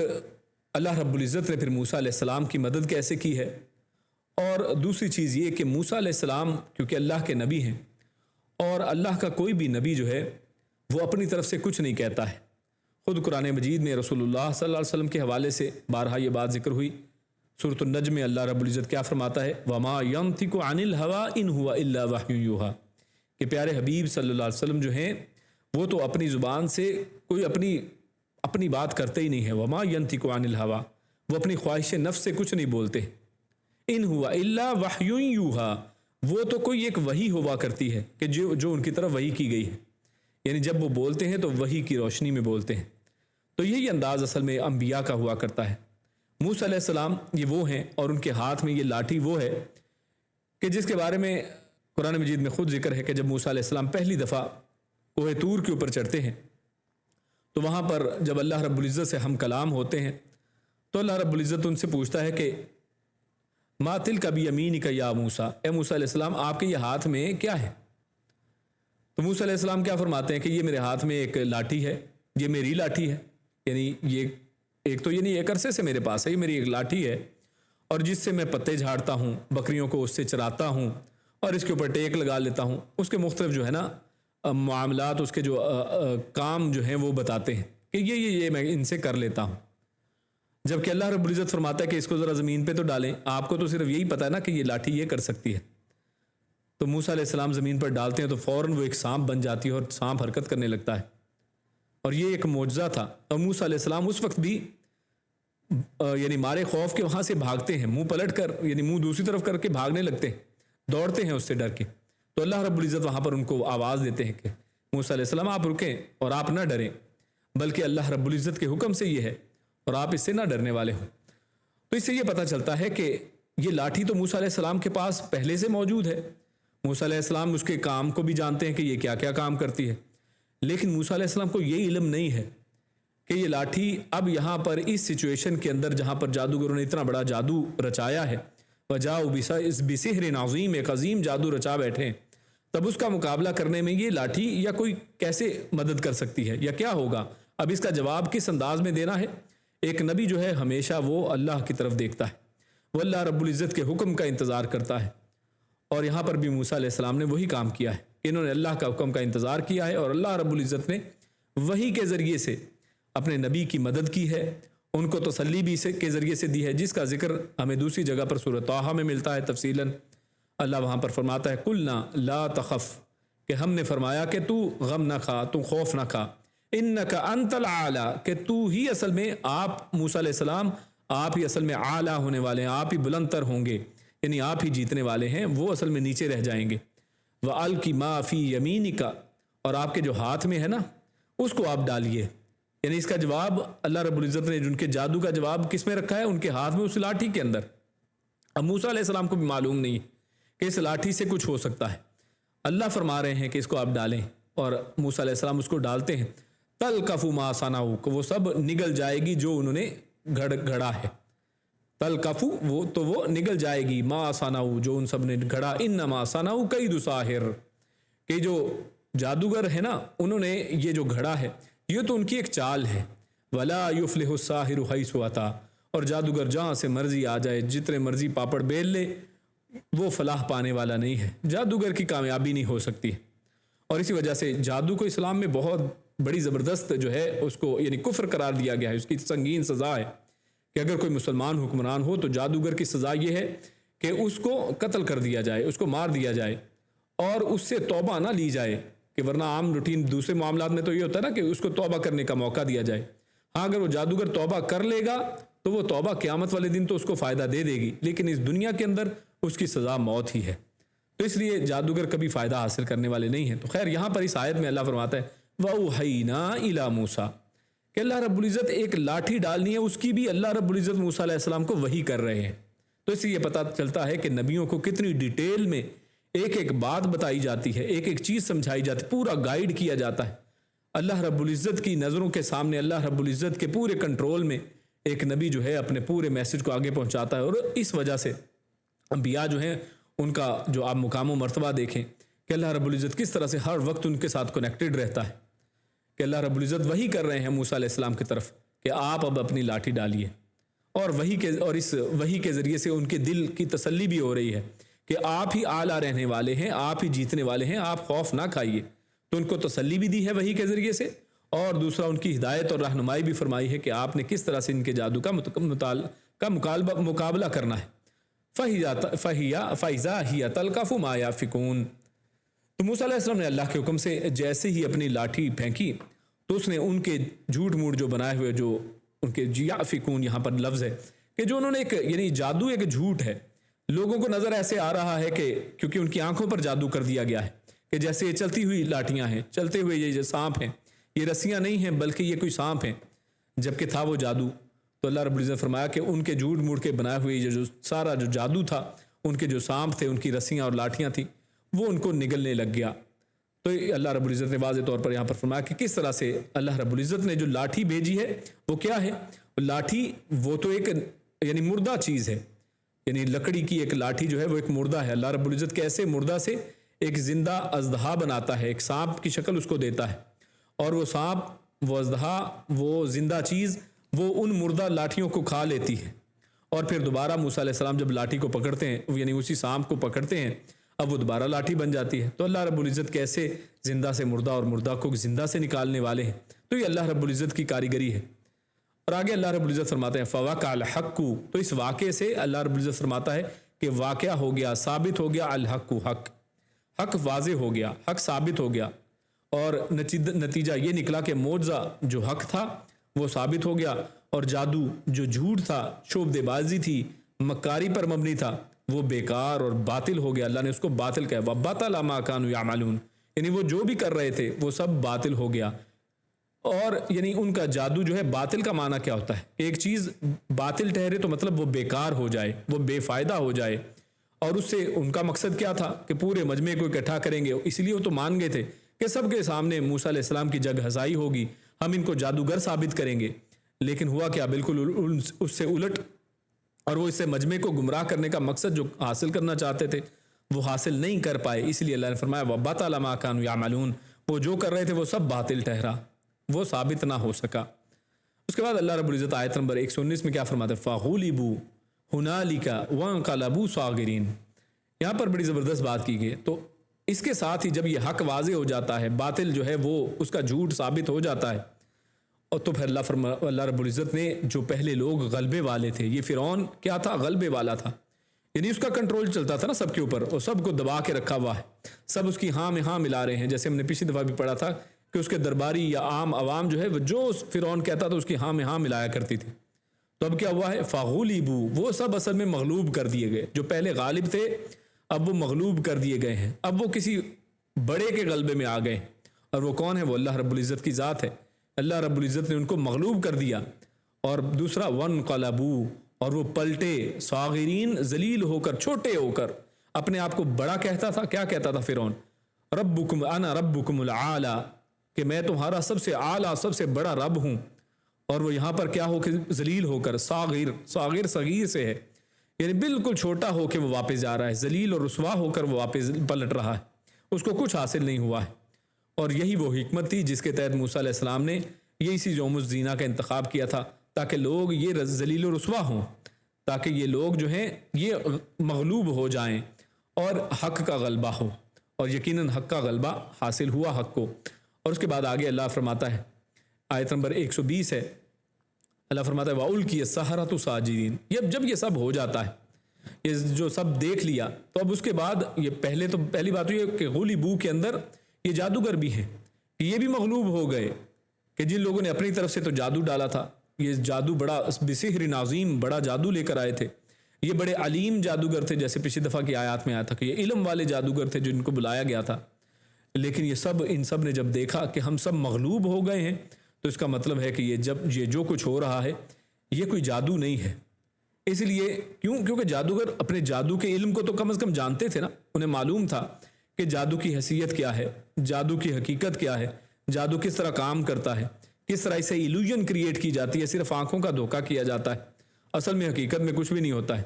اللہ رب العزت نے پھر موسیٰ علیہ السلام کی مدد کیسے کی ہے، اور دوسری چیز یہ کہ موسیٰ علیہ السلام کیونکہ اللہ کے نبی ہیں، اور اللہ کا کوئی بھی نبی جو ہے وہ اپنی طرف سے کچھ نہیں کہتا ہے، خود قرآن مجید میں رسول اللہ صلی اللہ علیہ وسلم کے حوالے سے بارہا یہ بات ذکر ہوئی، سورۃ النجم میں اللہ رب العزت کیا فرماتا ہے، وَمَا يَنطِقُ عَنِ الْهَوَىٰ إِنْ هُوَ إِلَّا وَحْيٌ يُوحَىٰ، کہ پیارے حبیب صلی اللہ علیہ وسلم جو ہیں وہ تو اپنی زبان سے کوئی اپنی بات کرتے ہی نہیں ہے، وَمَا يَنطِقُ عَنِ الْهَوَىٰ، وہ اپنی خواہش نفس سے کچھ نہیں بولتے، ان ہوا الا وحی یوحا، وہ تو کوئی ایک وحی ہوا کرتی ہے کہ جو ان کی طرف وحی کی گئی ہے، یعنی جب وہ بولتے ہیں تو وحی کی روشنی میں بولتے ہیں، تو یہی انداز اصل میں انبیاء کا ہوا کرتا ہے۔ موسیٰ علیہ السلام یہ وہ ہیں اور ان کے ہاتھ میں یہ لاٹھی وہ ہے کہ جس کے بارے میں قرآن مجید میں خود ذکر ہے کہ جب موسیٰ علیہ السلام پہلی دفعہ کوہ طور کے اوپر چڑھتے ہیں تو وہاں پر جب اللہ رب العزت سے ہم کلام ہوتے ہیں تو اللہ رب العزت ان سے پوچھتا ہے کہ ما تلک بیمینک یا موسیٰ، اے موسیٰ علیہ السلام آپ کے یہ ہاتھ میں کیا ہے؟ تو موسیٰ علیہ السلام کیا فرماتے ہیں کہ یہ میرے ہاتھ میں ایک لاٹھی ہے، یہ میری لاٹھی ہے، یعنی یہ ایک تو یعنی ایک عرصے سے میرے پاس ہے، یہ میری ایک لاٹھی ہے اور جس سے میں پتے جھاڑتا ہوں، بکریوں کو اس سے چراتا ہوں اور اس کے اوپر ٹیک لگا لیتا ہوں، اس کے مختلف جو ہے نا معاملات، اس کے جو کام جو ہیں وہ بتاتے ہیں کہ یہ میں ان سے کر لیتا ہوں، جبکہ اللہ رب العزت فرماتا ہے کہ اس کو ذرا زمین پہ تو ڈالیں، آپ کو تو صرف یہی پتا ہے نا کہ یہ لاٹھی یہ کر سکتی ہے، تو موسیٰ علیہ السلام زمین پر ڈالتے ہیں تو فوراً وہ ایک سانپ بن جاتی ہے اور سانپ حرکت کرنے لگتا ہے، اور یہ ایک معجزہ تھا، اور موسیٰ علیہ السلام اس وقت بھی یعنی مارے خوف کے وہاں سے بھاگتے ہیں، منہ پلٹ کر یعنی منہ دوسری طرف کر کے بھاگنے لگتے ہیں، دوڑتے ہیں اس سے ڈر کے، تو اللہ رب العزت وہاں پر ان کو آواز دیتے ہیں کہ موسیٰ علیہ السلام آپ رکیں اور آپ نہ ڈریں، بلکہ اللہ رب العزت کے حکم سے یہ ہے اور آپ اس سے نہ ڈرنے والے ہوں۔ تو اس سے یہ پتہ چلتا ہے کہ یہ لاٹھی تو موسیٰ علیہ السلام کے پاس پہلے سے موجود ہے، موسیٰ علیہ السلام اس کے کام کو بھی جانتے ہیں کہ یہ کیا کیا کام کرتی ہے، لیکن موسیٰ علیہ السلام کو یہ علم نہیں ہے کہ یہ لاٹھی اب یہاں پر اس سچویشن کے اندر جہاں پر جادوگروں نے اتنا بڑا جادو رچایا ہے، وَجَاءُوا بِسِحْرٍ عَظِيمٍ، ایک عظیم جادو رچا بیٹھے ہیں، تب اس کا مقابلہ کرنے میں یہ لاٹھی یا کوئی کیسے مدد کر سکتی ہے یا کیا ہوگا؟ اب اس کا جواب کس انداز میں دینا ہے؟ ایک نبی جو ہے ہمیشہ وہ اللہ کی طرف دیکھتا ہے، وہ اللہ رب العزت کے حکم کا انتظار کرتا ہے، اور یہاں پر بھی موسیٰ علیہ السلام نے وہی کام کیا ہے کہ انہوں نے اللہ کا حکم کا انتظار کیا ہے، اور اللہ رب العزت نے وحی کے ذریعے سے اپنے نبی کی مدد کی ہے، ان کو تسلی بھی کے ذریعے سے دی ہے، جس کا ذکر ہمیں دوسری جگہ پر سورۃ طٰہٰ میں ملتا ہے تفصیلاً۔ اللہ وہاں پر فرماتا ہے قُلْنَا لَا تَخَفْ، کہ ہم نے فرمایا کہ تو غم نہ کھا، تو خوف نہ کھا، اِنَّكَ أَنْتَ الْأَعْلَىٰ، کہ تو ہی اصل میں، آپ موسیٰ علیہ السلام آپ ہی اصل میں اعلیٰ ہونے والے ہیں، آپ ہی بلند تر ہوں گے، یعنی آپ ہی جیتنے والے ہیں، وہ اصل میں نیچے رہ جائیں گے۔ وَأَلْقِ مَا فِي يَمِينِكَ، اور آپ کے جو ہاتھ میں ہے نا اس کو آپ ڈالیے، یعنی اس کا جواب اللہ رب العزت نے ان کے جادو کا جواب کس میں رکھا ہے؟ ان کے ہاتھ میں، اس لاٹھی کے اندر۔ اب موسیٰ علیہ السلام کو بھی معلوم نہیں کہ اس لاٹھی سے کچھ ہو سکتا ہے، اللہ فرما رہے ہیں کہ اس کو آپ ڈالیں، اور موسیٰ علیہ السلام اس کو ڈالتے ہیں۔ تَلْقَفُ مَا صَنَعُوا، کہ وہ سب نگل جائے گی جو انہوں نے گھڑا ہے۔ تلقف، وہ نگل جائے گی، ما صنعوا، جو ان سب نے گھڑا، انما صنعوا کید ساحر، کہ جو جادوگر ہے نا انہوں نے یہ جو گھڑا ہے یہ تو ان کی ایک چال ہے۔ ولا یفلح الساحر حیث اتی، اور جادوگر جہاں سے مرضی آ جائے، جتنے مرضی پاپڑ بیل لے، وہ فلاح پانے والا نہیں ہے، جادوگر کی کامیابی نہیں ہو سکتی۔ اور اسی وجہ سے جادو کو اسلام میں بہت بڑی زبردست جو ہے اس کو یعنی کفر قرار دیا گیا ہے، اس کی سنگین سزا ہے کہ اگر کوئی مسلمان حکمران ہو تو جادوگر کی سزا یہ ہے کہ اس کو قتل کر دیا جائے، اس کو مار دیا جائے، اور اس سے توبہ نہ لی جائے، کہ ورنہ عام روٹین دوسرے معاملات میں تو یہ ہوتا ہے نا کہ اس کو توبہ کرنے کا موقع دیا جائے۔ ہاں اگر وہ جادوگر توبہ کر لے گا تو وہ توبہ قیامت والے دن تو اس کو فائدہ دے دے گی، لیکن اس دنیا کے اندر اس کی سزا موت ہی ہے۔ تو اس لیے جادوگر کبھی فائدہ حاصل کرنے والے نہیں ہیں۔ تو خیر یہاں پر اس آیت میں اللہ فرماتا ہے وَأَوْحَيْنَا إِلَىٰ مُوسَىٰ، کہ اللہ رب العزت ایک لاٹھی ڈالنی ہے، اس کی بھی اللہ رب العزت موسیٰ علیہ السلام کو وحی کر رہے ہیں۔ تو اس سے یہ پتہ چلتا ہے کہ نبیوں کو کتنی ڈیٹیل میں ایک ایک بات بتائی جاتی ہے، ایک ایک چیز سمجھائی جاتی ہے، پورا گائیڈ کیا جاتا ہے۔ اللہ رب العزت کی نظروں کے سامنے، اللہ رب العزت کے پورے کنٹرول میں ایک نبی جو ہے اپنے پورے میسج کو آگے پہنچاتا ہے۔ اور اس وجہ سے انبیاء جو ہیں ان کا جو آپ مقام و مرتبہ دیکھیں کہ اللہ رب العزت کس طرح سے ہر وقت ان کے ساتھ کنیکٹڈ رہتا ہے، کہ اللہ رب العزت وحی کر رہے ہیں موسیٰ علیہ السلام کی طرف کہ آپ اب اپنی لاٹھی ڈالیے، اور اس وحی کے ذریعے سے ان کے دل کی تسلی بھی ہو رہی ہے کہ آپ ہی اعلیٰ رہنے والے ہیں، آپ ہی جیتنے والے ہیں، آپ خوف نہ کھائیے۔ تو ان کو تسلی بھی دی ہے وحی کے ذریعے سے، اور دوسرا ان کی ہدایت اور رہنمائی بھی فرمائی ہے کہ آپ نے کس طرح سے ان کے جادو کا مقابلہ کرنا ہے۔ فَإِذَا هِيَ تَلْقَفُ مَا يَأْفِكُونَ، تو موسیٰ علیہ السلام نے اللہ کے حکم سے جیسے ہی اپنی لاٹھی پھینکی تو اس نے ان کے جھوٹ موٹ جو بنائے ہوئے، جو ان کے یافکون یہاں پر لفظ ہے کہ جو انہوں نے ایک یعنی جادو ایک جھوٹ ہے، لوگوں کو نظر ایسے آ رہا ہے کہ کیونکہ ان کی آنکھوں پر جادو کر دیا گیا ہے کہ جیسے یہ چلتی ہوئی لاٹیاں ہیں، چلتے ہوئے یہ سانپ ہیں، یہ رسیاں نہیں ہیں بلکہ یہ کوئی سانپ ہیں، جبکہ تھا وہ جادو۔ تو اللہ رب العزت نے فرمایا کہ ان کے جھوٹ موٹ کے بنائے ہوئے جو سارا جو جادو تھا، ان کے جو سانپ تھے، ان کی رسیاں اور لاٹیاں تھیں، وہ ان کو نگلنے لگ گیا۔ تو اللہ رب العزت نے واضح طور پر یہاں پر فرمایا کہ کس طرح سے اللہ رب العزت نے جو لاٹھی بھیجی ہے وہ کیا ہے؟ لاٹھی وہ تو ایک یعنی مردہ چیز ہے، یعنی لکڑی کی ایک لاٹھی جو ہے وہ ایک مردہ ہے۔ اللہ رب العزت کیسے مردہ سے ایک زندہ اژدہا بناتا ہے، ایک سانپ کی شکل اس کو دیتا ہے، اور وہ سانپ، وہ اژدہا، وہ زندہ چیز وہ ان مردہ لاٹھیوں کو کھا لیتی ہے، اور پھر دوبارہ موسیٰ علیہ السلام جب لاٹھی کو پکڑتے ہیں یعنی اسی سانپ کو پکڑتے ہیں، اب وہ دوبارہ لاٹھی بن جاتی ہے۔ تو اللہ رب العزت کیسے زندہ سے مردہ اور مردہ کو زندہ سے نکالنے والے ہیں، تو یہ اللہ رب العزت کی کاریگری ہے۔ اور آگے اللہ رب العزت فرماتے ہیں فَوَقَعَ الْحَقُّ، تو اس واقعے سے اللہ رب العزت فرماتا ہے کہ واقعہ ہو گیا، ثابت ہو گیا، الحق، حق واضح ہو گیا، حق ثابت ہو گیا، اور نتیجہ یہ نکلا کہ معجزہ جو حق تھا وہ ثابت ہو گیا، اور جادو جو جھوٹ تھا، شعبدے بازی تھی، مکاری پر مبنی تھا، وہ بیکار اور باطل ہو گیا۔ اللہ نے اس کو باطل کہا، وَبَطَلَ مَا كَانُوا يَعْمَلُونَ، یعنی وہ جو بھی کر رہے تھے وہ سب باطل ہو گیا۔ اور یعنی ان کا جادو جو ہے، باطل کا معنی کیا ہوتا ہے؟ ایک چیز باطل ٹھہرے تو مطلب وہ بیکار ہو جائے، وہ بے فائدہ ہو جائے، اور اس سے ان کا مقصد کیا تھا کہ پورے مجمع کو اکٹھا کریں گے، اس لیے وہ تو مان گئے تھے کہ سب کے سامنے موسیٰ علیہ السلام کی جگ ہزائی ہوگی، ہم ان کو جادوگر ثابت کریں گے۔ لیکن ہوا کیا؟ بالکل اس سے الٹ، اور وہ اس سے مجمع کو گمراہ کرنے کا مقصد جو حاصل کرنا چاہتے تھے وہ حاصل نہیں کر پائے، اس لیے اللہ نے فرمایا وَبَطَلَ مَا كَانُوا يَعْمَلُونَ، وہ جو کر رہے تھے وہ سب باطل ٹھہرا، وہ ثابت نہ ہو سکا۔ اس کے بعد اللہ رب العزت آیت نمبر 119 میں کیا فرماتے ہیں؟ فَغُلِبُوا هُنَالِكَ وَانقَلَبُوا صَاغِرِينَ، یہاں پر بڑی زبردست بات کی گئی. تو اس کے ساتھ ہی جب یہ حق واضح ہو جاتا ہے، باطل جو ہے وہ اس کا جھوٹ ثابت ہو جاتا ہے، اور تو پھر اللہ رب العزت نے جو پہلے لوگ غلبے والے تھے، یہ فرعون کیا تھا؟ غلبے والا تھا، یعنی اس کا کنٹرول چلتا تھا نا سب کے اوپر، اور سب کو دبا کے رکھا ہوا ہے، سب اس کی ہاں میں ہاں ملا رہے ہیں. جیسے ہم نے پچھلی دفعہ بھی پڑھا تھا کہ اس کے درباری یا عام عوام جو ہے جو فرعون کہتا تھا اس کی ہاں میں ہاں ملایا کرتی تھی. تو اب کیا ہوا ہے؟ فغلبوا، وہ سب اصل میں مغلوب کر دیے گئے. جو پہلے غالب تھے اب وہ مغلوب کر دیے گئے ہیں، اب وہ کسی بڑے کے غلبے میں آ گئے ہیں. اور وہ کون ہے؟ وہ اللہ رب العزت کی ذات ہے. اللہ رب العزت نے ان کو مغلوب کر دیا. اور دوسرا وانقلبوا، اور وہ پلٹے صاغرین، ذلیل ہو کر، چھوٹے ہو کر. اپنے آپ کو بڑا کہتا تھا. کیا کہتا تھا فرعون؟ ربکم انا ربکم الاعلی، کہ میں تمہارا سب سے اعلیٰ سب سے بڑا رب ہوں. اور وہ یہاں پر کیا ہو کے ذلیل ہو کر، صاغر صغیر سے ہے، یعنی بالکل چھوٹا ہو کے وہ واپس جا رہا ہے، ذلیل اور رسوا ہو کر وہ واپس پلٹ رہا ہے، اس کو کچھ حاصل نہیں ہوا ہے. اور یہی وہ حکمت تھی جس کے تحت موسیٰ علیہ السلام نے یہ اسی یوم الزینہ کا انتخاب کیا تھا، تاکہ لوگ یہ ذلیل و رسوا ہوں، تاکہ یہ لوگ جو ہیں یہ مغلوب ہو جائیں اور حق کا غلبہ ہو. اور یقیناً حق کا غلبہ حاصل ہوا حق کو. اور اس کے بعد آگے اللہ فرماتا ہے، آیت نمبر 120 ہے، اللہ فرماتا ہے وَأُلْقِيَ السَّحَرَةُ سَاجِدِينَ. جب یہ سب ہو جاتا ہے، یہ جو سب دیکھ لیا، تو اب اس کے بعد یہ پہلی بات یہ کہ غلبوا کے اندر یہ جادوگر بھی ہیں، یہ بھی مغلوب ہو گئے، کہ جن لوگوں نے اپنی طرف سے تو جادو ڈالا تھا، یہ جادو بڑا بسحر نظیم، بڑا جادو لے کر آئے تھے، یہ بڑے علیم جادوگر تھے، جیسے پچھلی دفعہ کی آیات میں آیا تھا کہ یہ علم والے جادوگر تھے جن کو بلایا گیا تھا. لیکن ان سب نے جب دیکھا کہ ہم سب مغلوب ہو گئے ہیں، تو اس کا مطلب ہے کہ یہ جو کچھ ہو رہا ہے یہ کوئی جادو نہیں ہے. اس لیے کیونکہ جادوگر اپنے جادو کے علم کو تو کم از کم جانتے تھے نا، انہیں معلوم تھا کہ جادو کی حیثیت کیا ہے، جادو کی حقیقت کیا ہے، جادو کس طرح کام کرتا ہے، کس طرح اسے ایلوژن کریٹ کی جاتی ہے، صرف آنکھوں کا دھوکہ کیا جاتا ہے، اصل میں حقیقت میں کچھ بھی نہیں ہوتا ہے.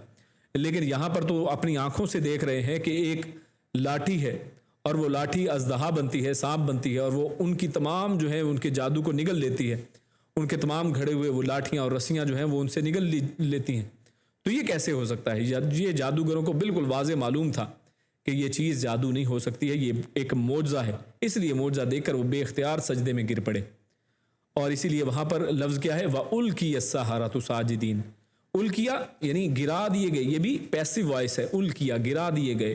لیکن یہاں پر تو اپنی آنکھوں سے دیکھ رہے ہیں کہ ایک لاٹھی ہے، اور وہ لاٹھی اژدہا بنتی ہے، سانپ بنتی ہے، اور وہ ان کی تمام جو ہے ان کے جادو کو نگل لیتی ہے، ان کے تمام گھڑے ہوئے وہ لاٹھیاں اور رسیاں جو ہیں وہ ان سے نگل لیتی ہیں. تو یہ کیسے ہو سکتا ہے؟ یہ جادوگروں کو بالکل واضح معلوم تھا کہ یہ چیز جادو نہیں ہو سکتی ہے، یہ ایک معجزہ ہے. اس لیے معجزہ دیکھ کر وہ بے اختیار سجدے میں گر پڑے. اور اسی لیے وہاں پر لفظ کیا ہے؟ وَأُلْقِيَ السَّحَرَةُ سَاجِدِينَ. الکیا یعنی گرا دیے گئے، یہ بھی پیسو وائس ہے. الکیا، گرا دیے گئے،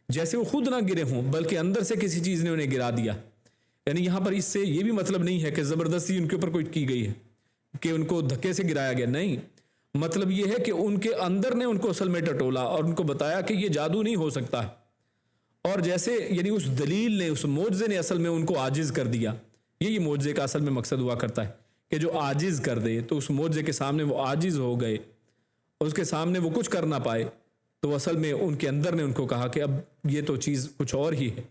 جیسے وہ خود نہ گرے ہوں بلکہ اندر سے کسی چیز نے انہیں گرا دیا. یعنی یہاں پر اس سے یہ بھی مطلب نہیں ہے کہ زبردستی ان کے اوپر کوئی کی گئی ہے، کہ ان کو دھکے سے گرایا گیا. نہیں، مطلب یہ ہے کہ ان کے اندر نے ان کو اصل میں ٹٹولا اور ان کو بتایا کہ یہ جادو نہیں ہو سکتا. اور جیسے یعنی اس دلیل نے، اس معجزے نے اصل میں ان کو عاجز کر دیا. یہ معجزے کا اصل میں مقصد ہوا کرتا ہے کہ جو عاجز کر دے. تو اس معجزے کے سامنے وہ عاجز ہو گئے، اس کے سامنے وہ کچھ کر نہ پائے. تو اصل میں ان کے اندر نے ان کو کہا کہ اب یہ تو چیز کچھ اور ہی ہے.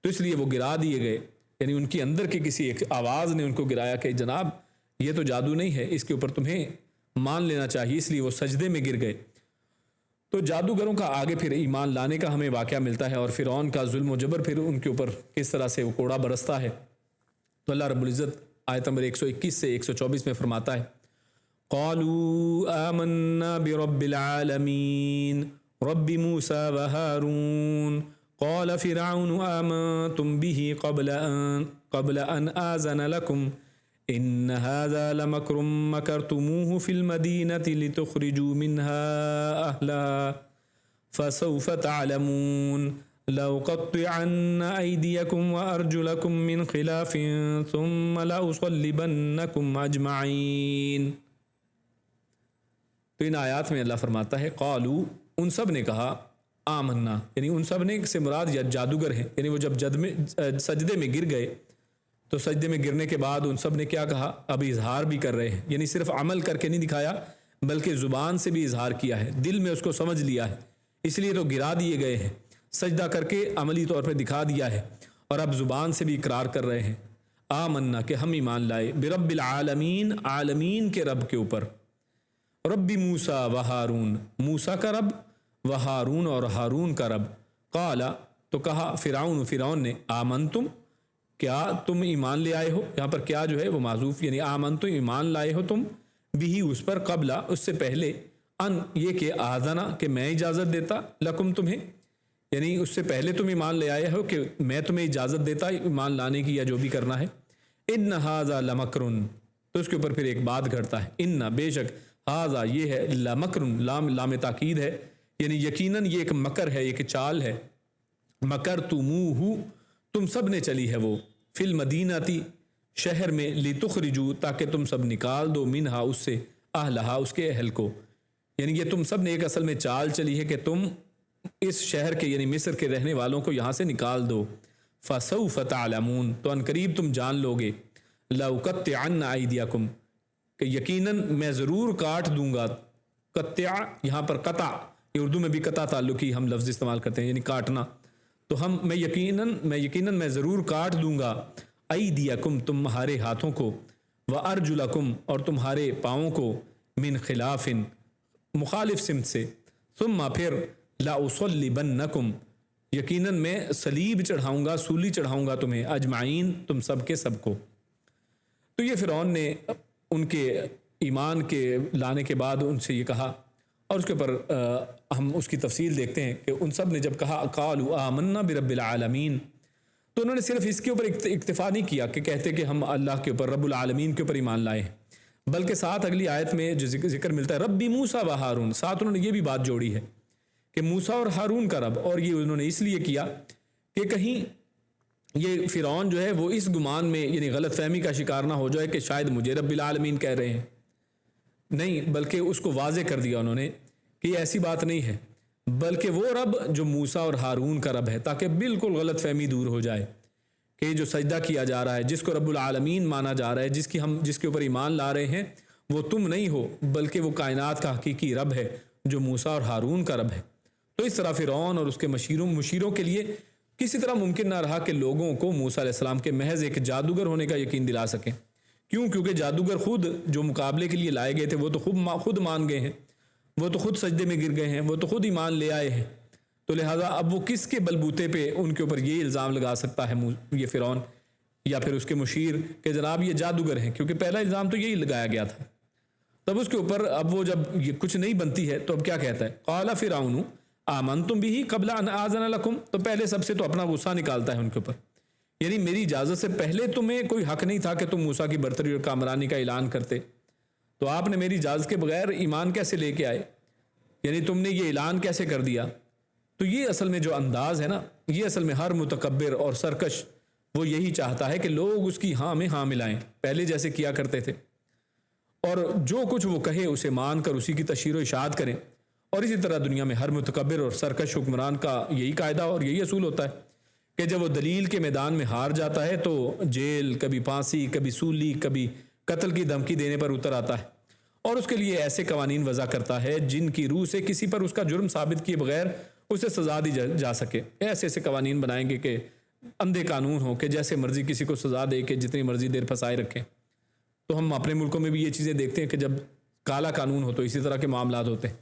تو اس لیے وہ گرا دیے گئے، یعنی ان کے اندر کی کسی ایک آواز نے ان کو گرایا کہ جناب یہ تو جادو نہیں ہے، اس کے اوپر تمہیں مان لینا چاہیے. اس لیے وہ سجدے میں گر گئے. تو جادوگروں کا آگے پھر ایمان لانے کا ہمیں واقعہ ملتا ہے، اور فرعون کا ظلم و جبر پھر ان کے اوپر کس طرح سے وہ کوڑا برستا ہے. تو اللہ رب العزت آیت نمبر 121 سے 124 میں فرماتا ہے، قالوا آمنا برب العالمین رب موسیٰ و ہارون قال فرعون آمنتم به قبل ان آذن لكم ان هذا لمكر مكرتموه في المدينة لتخرجوا منها أهلها فسوف تعلمون لأقطعن أيديكم وأرجلكم من خلاف ثم لأصلبنكم أجمعين. تو ان آیات میں اللہ فرماتا ہے قالو، ان سب نے کہا، آمنا یعنی ان سب نے سے مراد یا جادوگر ہیں، یعنی وہ جب سجدے میں گر گئے تو سجدے میں گرنے کے بعد ان سب نے کیا کہا؟ اب اظہار بھی کر رہے ہیں، یعنی صرف عمل کر کے نہیں دکھایا بلکہ زبان سے بھی اظہار کیا ہے، دل میں اس کو سمجھ لیا ہے. اس لیے تو گرا دیے گئے ہیں، سجدہ کر کے عملی طور پہ دکھا دیا ہے، اور اب زبان سے بھی اقرار کر رہے ہیں. آمنا کہ ہم ایمان لائے، برب العالمین عالمین کے رب کے اوپر، رب موسیٰ و ہارون موسیٰ کا رب، و ہارون اور ہارون کا رب. قال تو کہا فرعون نے، آمنتم کیا تم ایمان لے آئے ہو. یہاں پر کیا جو ہے وہ معذوف، یعنی آمنتم ایمان لائے ہو تم، بھی اس پر، قبلہ اس سے پہلے، ان یہ کہ آذنا کہ میں اجازت دیتا، لکم تمہیں، یعنی اس سے پہلے تم ایمان لے آئے ہو کہ میں تمہیں اجازت دیتا ایمان لانے کی یا جو بھی کرنا ہے. ان ھذا لمکر، تو اس کے اوپر پھر ایک بات گھڑتا ہے، ان بے شک، ھذا یہ ہے، لمکر، لام تاکید ہے، یعنی یقیناً یہ ایک مکر ہے، ایک چال ہے. مکرتموہ، تم سب نے چلی ہے وہ، فی المدینہ، شہر میں، لتخرجوا، تاکہ تم سب نکال دو، منہا، اس سے، اہلہا، اس کے اہل کو. یعنی یہ تم سب نے ایک اصل میں چال چلی ہے کہ تم اس شہر کے یعنی مصر کے رہنے والوں کو یہاں سے نکال دو. فسوف تعلمون، تو ان قریب تم جان لو گے. لأقطعن ایدیکم، کہ یقیناً میں ضرور کاٹ دوں گا. قطع یہاں پر قطع، یہ اردو میں بھی قطع تعلقی ہم لفظ استعمال کرتے ہیں، یعنی کاٹنا. تو میں یقیناً میں ضرور کاٹ دوں گا. ایدیکم، تمہارے ہاتھوں کو، وارجلکم، اور تمہارے پاؤں کو، من خلاف، مخالف سمت سے. ثم پھر، لأصلبنکم، یقیناً میں صلیب چڑھاؤں گا، سولی چڑھاؤں گا تمہیں، اجمعین، تم سب کے سب کو. تو یہ فرعون نے ان کے ایمان کے لانے کے بعد ان سے یہ کہا، اور اس کے اوپر ہم اس کی تفصیل دیکھتے ہیں کہ ان سب نے جب کہا قالوا آمنا برب العالمین، تو انہوں نے صرف اس کے اوپر اکتفا نہیں کیا کہ کہتے کہ ہم اللہ کے اوپر، رب العالمین کے اوپر ایمان لائے ہیں، بلکہ ساتھ اگلی آیت میں جو ذکر ملتا ہے ربی موسیٰ و ہارون، ساتھ انہوں نے یہ بھی بات جوڑی ہے کہ موسیٰ اور ہارون کا رب. اور یہ انہوں نے اس لیے کیا کہ کہیں یہ فرعون جو ہے وہ اس گمان میں یعنی غلط فہمی کا شکار نہ ہو جائے کہ شاید مجھے رب العالمین کہہ رہے ہیں. نہیں، بلکہ اس کو واضح کر دیا انہوں نے کہ یہ ایسی بات نہیں ہے، بلکہ وہ رب جو موسیٰ اور ہارون کا رب ہے، تاکہ بالکل غلط فہمی دور ہو جائے کہ یہ جو سجدہ کیا جا رہا ہے، جس کو رب العالمین مانا جا رہا ہے، جس کے اوپر ایمان لا رہے ہیں، وہ تم نہیں ہو، بلکہ وہ کائنات کا حقیقی رب ہے جو موسیٰ اور ہارون کا رب ہے. تو اس طرح فرعون اور اس کے مشیروں کے لیے کسی طرح ممکن نہ رہا کہ لوگوں کو موسیٰ علیہ السلام کے محض ایک جادوگر ہونے کا یقین دلا سکیں. کیونکہ جادوگر خود جو مقابلے کے لیے لائے گئے تھے وہ تو خود مان گئے ہیں، وہ تو خود سجدے میں گر گئے ہیں، وہ تو خود ایمان لے آئے ہیں. تو لہٰذا اب وہ کس کے بلبوتے پہ ان کے اوپر یہ الزام لگا سکتا ہے یہ فرعون یا پھر اس کے مشیر کہ جناب یہ جادوگر ہیں، کیونکہ پہلا الزام تو یہی لگایا گیا تھا. تب اس کے اوپر اب وہ جب یہ کچھ نہیں بنتی ہے تو اب کیا کہتا ہے، قال فرعون آمنتم بھی قبل ان آذن لکم، تو پہلے سب سے تو اپنا غصہ نکالتا ہے ان کے اوپر، یعنی میری اجازت سے پہلے تمہیں کوئی حق نہیں تھا کہ تم موسیٰ کی برتری اور کامرانی کا اعلان کرتے، تو آپ نے میری اجازت کے بغیر ایمان کیسے لے کے آئے، یعنی تم نے یہ اعلان کیسے کر دیا. تو یہ اصل میں جو انداز ہے نا، یہ اصل میں ہر متکبر اور سرکش وہ یہی چاہتا ہے کہ لوگ اس کی ہاں میں ہاں ملائیں، پہلے جیسے کیا کرتے تھے، اور جو کچھ وہ کہے اسے مان کر اسی کی تشہیر و اشاعت کریں. اور اسی طرح دنیا میں ہر متکبر اور سرکش حکمران کا یہی قاعدہ اور یہی اصول ہوتا ہے کہ جب وہ دلیل کے میدان میں ہار جاتا ہے تو جیل، کبھی پھانسی، کبھی سولی، کبھی قتل کی دھمکی دینے پر اتر آتا ہے، اور اس کے لیے ایسے قوانین وضع کرتا ہے جن کی روح سے کسی پر اس کا جرم ثابت کیے بغیر اسے سزا دی جا سکے. ایسے قوانین بنائیں گے کہ اندھے قانون ہو کہ جیسے مرضی کسی کو سزا دے کے جتنی مرضی دیر پھنسائے رکھیں. تو ہم اپنے ملکوں میں بھی یہ چیزیں دیکھتے ہیں کہ جب کالا قانون ہو تو اسی طرح کے معاملات ہوتے ہیں.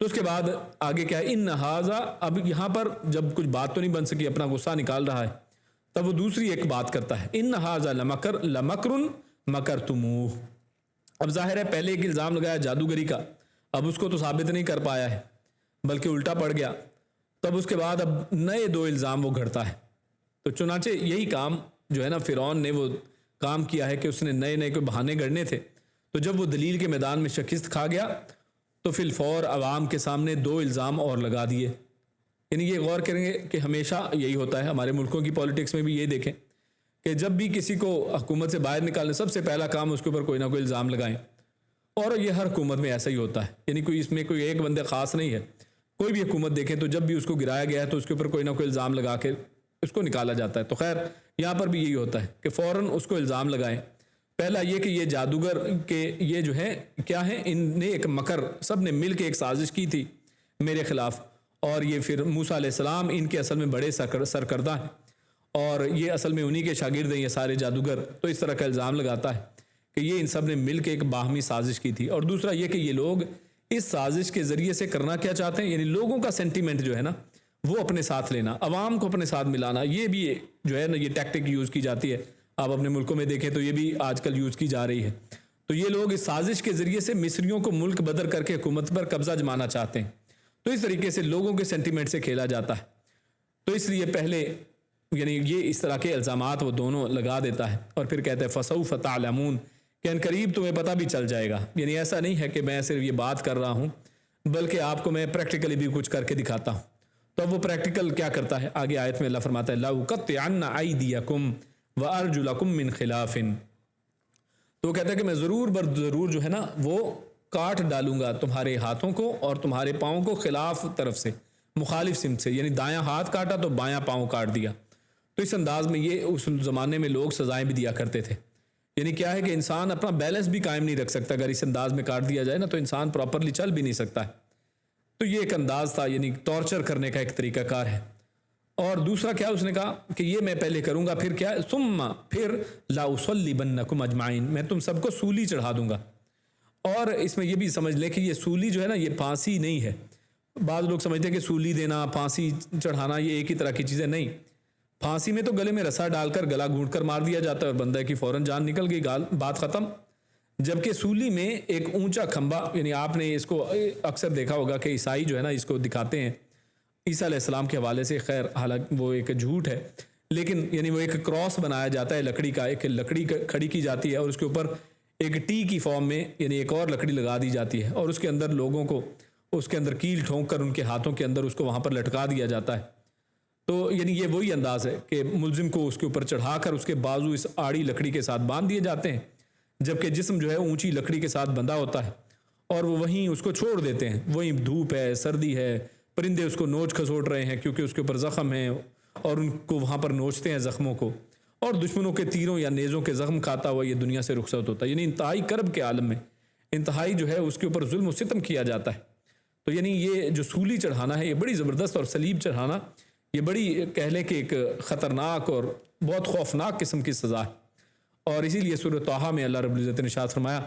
تو اس کے بعد آگے کیا ہے، ان ھذا، اب یہاں پر جب کچھ بات تو نہیں بن سکی، اپنا غصہ نکال رہا ہے، تب وہ دوسری ایک بات کرتا ہے، ان ھذا لمکر مکرتموہ. اب ظاہر ہے پہلے ایک الزام لگایا جادوگری کا، اب اس کو تو ثابت نہیں کر پایا ہے بلکہ الٹا پڑ گیا. تب اس کے بعد اب نئے 2 الزام وہ گھڑتا ہے. تو چنانچہ یہی کام جو ہے نا فرعون نے وہ کام کیا ہے کہ اس نے نئے کوئی بہانے گھڑنے تھے. تو جب وہ دلیل کے میدان میں شکست کھا گیا تو فی الفور عوام کے سامنے 2 الزام اور لگا دیے. یعنی یہ غور کریں گے کہ ہمیشہ یہی ہوتا ہے، ہمارے ملکوں کی پولیٹکس میں بھی یہ دیکھیں کہ جب بھی کسی کو حکومت سے باہر نکالنے سب سے پہلا کام اس کے اوپر کوئی نہ کوئی الزام لگائیں، اور یہ ہر حکومت میں ایسا ہی ہوتا ہے. یعنی اس میں کوئی ایک بندے خاص نہیں ہے، کوئی بھی حکومت دیکھیں تو جب بھی اس کو گرایا گیا ہے تو اس کے اوپر کوئی نہ کوئی الزام لگا کے اس کو نکالا جاتا ہے. تو خیر یہاں پر بھی یہی ہوتا ہے کہ فوراً اس کو الزام لگائیں. پہلا یہ کہ یہ جادوگر کے یہ جو ہے کیا ہے، ان نے ایک مکر، سب نے مل کے ایک سازش کی تھی میرے خلاف، اور یہ پھر موسیٰ علیہ السلام ان کے اصل میں بڑے سرکردہ ہیں، اور یہ اصل میں انہی کے شاگرد ہیں یہ سارے جادوگر. تو اس طرح کا الزام لگاتا ہے کہ یہ ان سب نے مل کے ایک باہمی سازش کی تھی. اور دوسرا یہ کہ یہ لوگ اس سازش کے ذریعے سے کرنا کیا چاہتے ہیں، یعنی لوگوں کا سینٹیمنٹ جو ہے نا وہ اپنے ساتھ لینا، عوام کو اپنے ساتھ ملانا. یہ بھی جو ہے نا یہ ٹیکٹک یوز کی جاتی ہے، آپ اپنے ملکوں میں دیکھیں تو یہ بھی آج کل یوز کی جا رہی ہے. تو یہ لوگ اس سازش کے ذریعے سے مصریوں کو ملک بدر کر کے حکومت پر قبضہ جمانا چاہتے ہیں. تو اس طریقے سے لوگوں کے سینٹیمنٹ سے کھیلا جاتا ہے. تو اس لیے پہلے یعنی یہ اس طرح کے الزامات وہ دونوں لگا دیتا ہے، اور پھر کہتے ہیں فسوف تعلمون کہ ان قریب تمہیں پتہ بھی چل جائے گا. یعنی ایسا نہیں ہے کہ میں صرف یہ بات کر رہا ہوں، بلکہ آپ کو میں پریکٹیکلی بھی کچھ کر کے دکھاتا ہوں. تو اب وہ پریکٹیکل کیا کرتا ہے؟ آگے آیت میں اللہ فرماتا ہے لَأُقَطِّعَنَّ أَيْدِيَكُمْ وَأَرْجُلَكُمْ مِنْ خِلَافٍ. تو وہ کہتا ہے کہ میں ضرور جو ہے نا وہ کاٹ ڈالوں گا تمہارے ہاتھوں کو اور تمہارے پاؤں کو خلاف طرف سے، مخالف سمت سے. یعنی دایاں ہاتھ کاٹا تو بایاں پاؤں کاٹ دیا. تو اس انداز میں یہ اس زمانے میں لوگ سزائیں بھی دیا کرتے تھے. یعنی کیا ہے کہ انسان اپنا بیلنس بھی قائم نہیں رکھ سکتا، اگر اس انداز میں کاٹ دیا جائے نا تو انسان پراپرلی چل بھی نہیں سکتا ہے. تو یہ ایک انداز تھا، یعنی ٹارچر کرنے کا ایک طریقہ کار ہے. اور دوسرا کیا اس نے کہا کہ یہ میں پہلے کروں گا، پھر کیا ثم پھر لأصلبنکم اجمعین، میں تم سب کو سولی چڑھا دوں گا. اور اس میں یہ بھی سمجھ لیں کہ یہ سولی جو ہے نا یہ پھانسی نہیں ہے. بعض لوگ سمجھتے ہیں کہ سولی دینا پھانسی چڑھانا یہ ایک ہی طرح کی چیزیں، نہیں. پھانسی میں تو گلے میں رسا ڈال کر گلا گھونٹ کر مار دیا جاتا ہے اور بندہ کی فوراً جان نکل گئی، بات ختم. جبکہ سولی میں ایک اونچا کھمبا، یعنی آپ نے اس کو اکثر دیکھا ہوگا کہ عیسائی جو ہے نا اس کو دکھاتے ہیں عیسیٰ علیہ السلام کے حوالے سے، خیر حالانکہ وہ ایک جھوٹ ہے، لیکن یعنی وہ ایک کراس بنایا جاتا ہے لکڑی کا، ایک لکڑی کھڑی کی جاتی ہے اور اس کے اوپر ایک ٹی کی فارم میں یعنی ایک اور لکڑی لگا دی جاتی ہے، اور اس کے اندر لوگوں کو اس کے اندر کیل ٹھونک کر ان کے ہاتھوں کے اندر اس کو وہاں پر لٹکا دیا جاتا ہے. تو یعنی یہ وہی انداز ہے کہ ملزم کو اس کے اوپر چڑھا کر اس کے بازو اس آڑی لکڑی کے ساتھ باندھ دیے جاتے ہیں، جبکہ جسم جو ہے اونچی لکڑی کے ساتھ بندھا ہوتا ہے، اور وہ وہیں اس کو چھوڑ دیتے ہیں. وہیں دھوپ ہے، سردی ہے، پرندے اس کو نوچ کھسوٹ رہے ہیں کیونکہ اس کے اوپر زخم ہیں، اور ان کو وہاں پر نوچتے ہیں زخموں کو، اور دشمنوں کے تیروں یا نیزوں کے زخم کھاتا ہوا یہ دنیا سے رخصت ہوتا ہے. یعنی انتہائی کرب کے عالم میں انتہائی جو ہے اس کے اوپر ظلم و ستم کیا جاتا ہے. تو یعنی یہ جو سولی چڑھانا ہے یہ بڑی زبردست، اور سلیب چڑھانا یہ بڑی کہہ لیں کہ ایک خطرناک اور بہت خوفناک قسم کی سزا ہے. اور اسی لیے سورۃ طٰہٰ میں اللہ رب العزت نے ارشاد فرمایا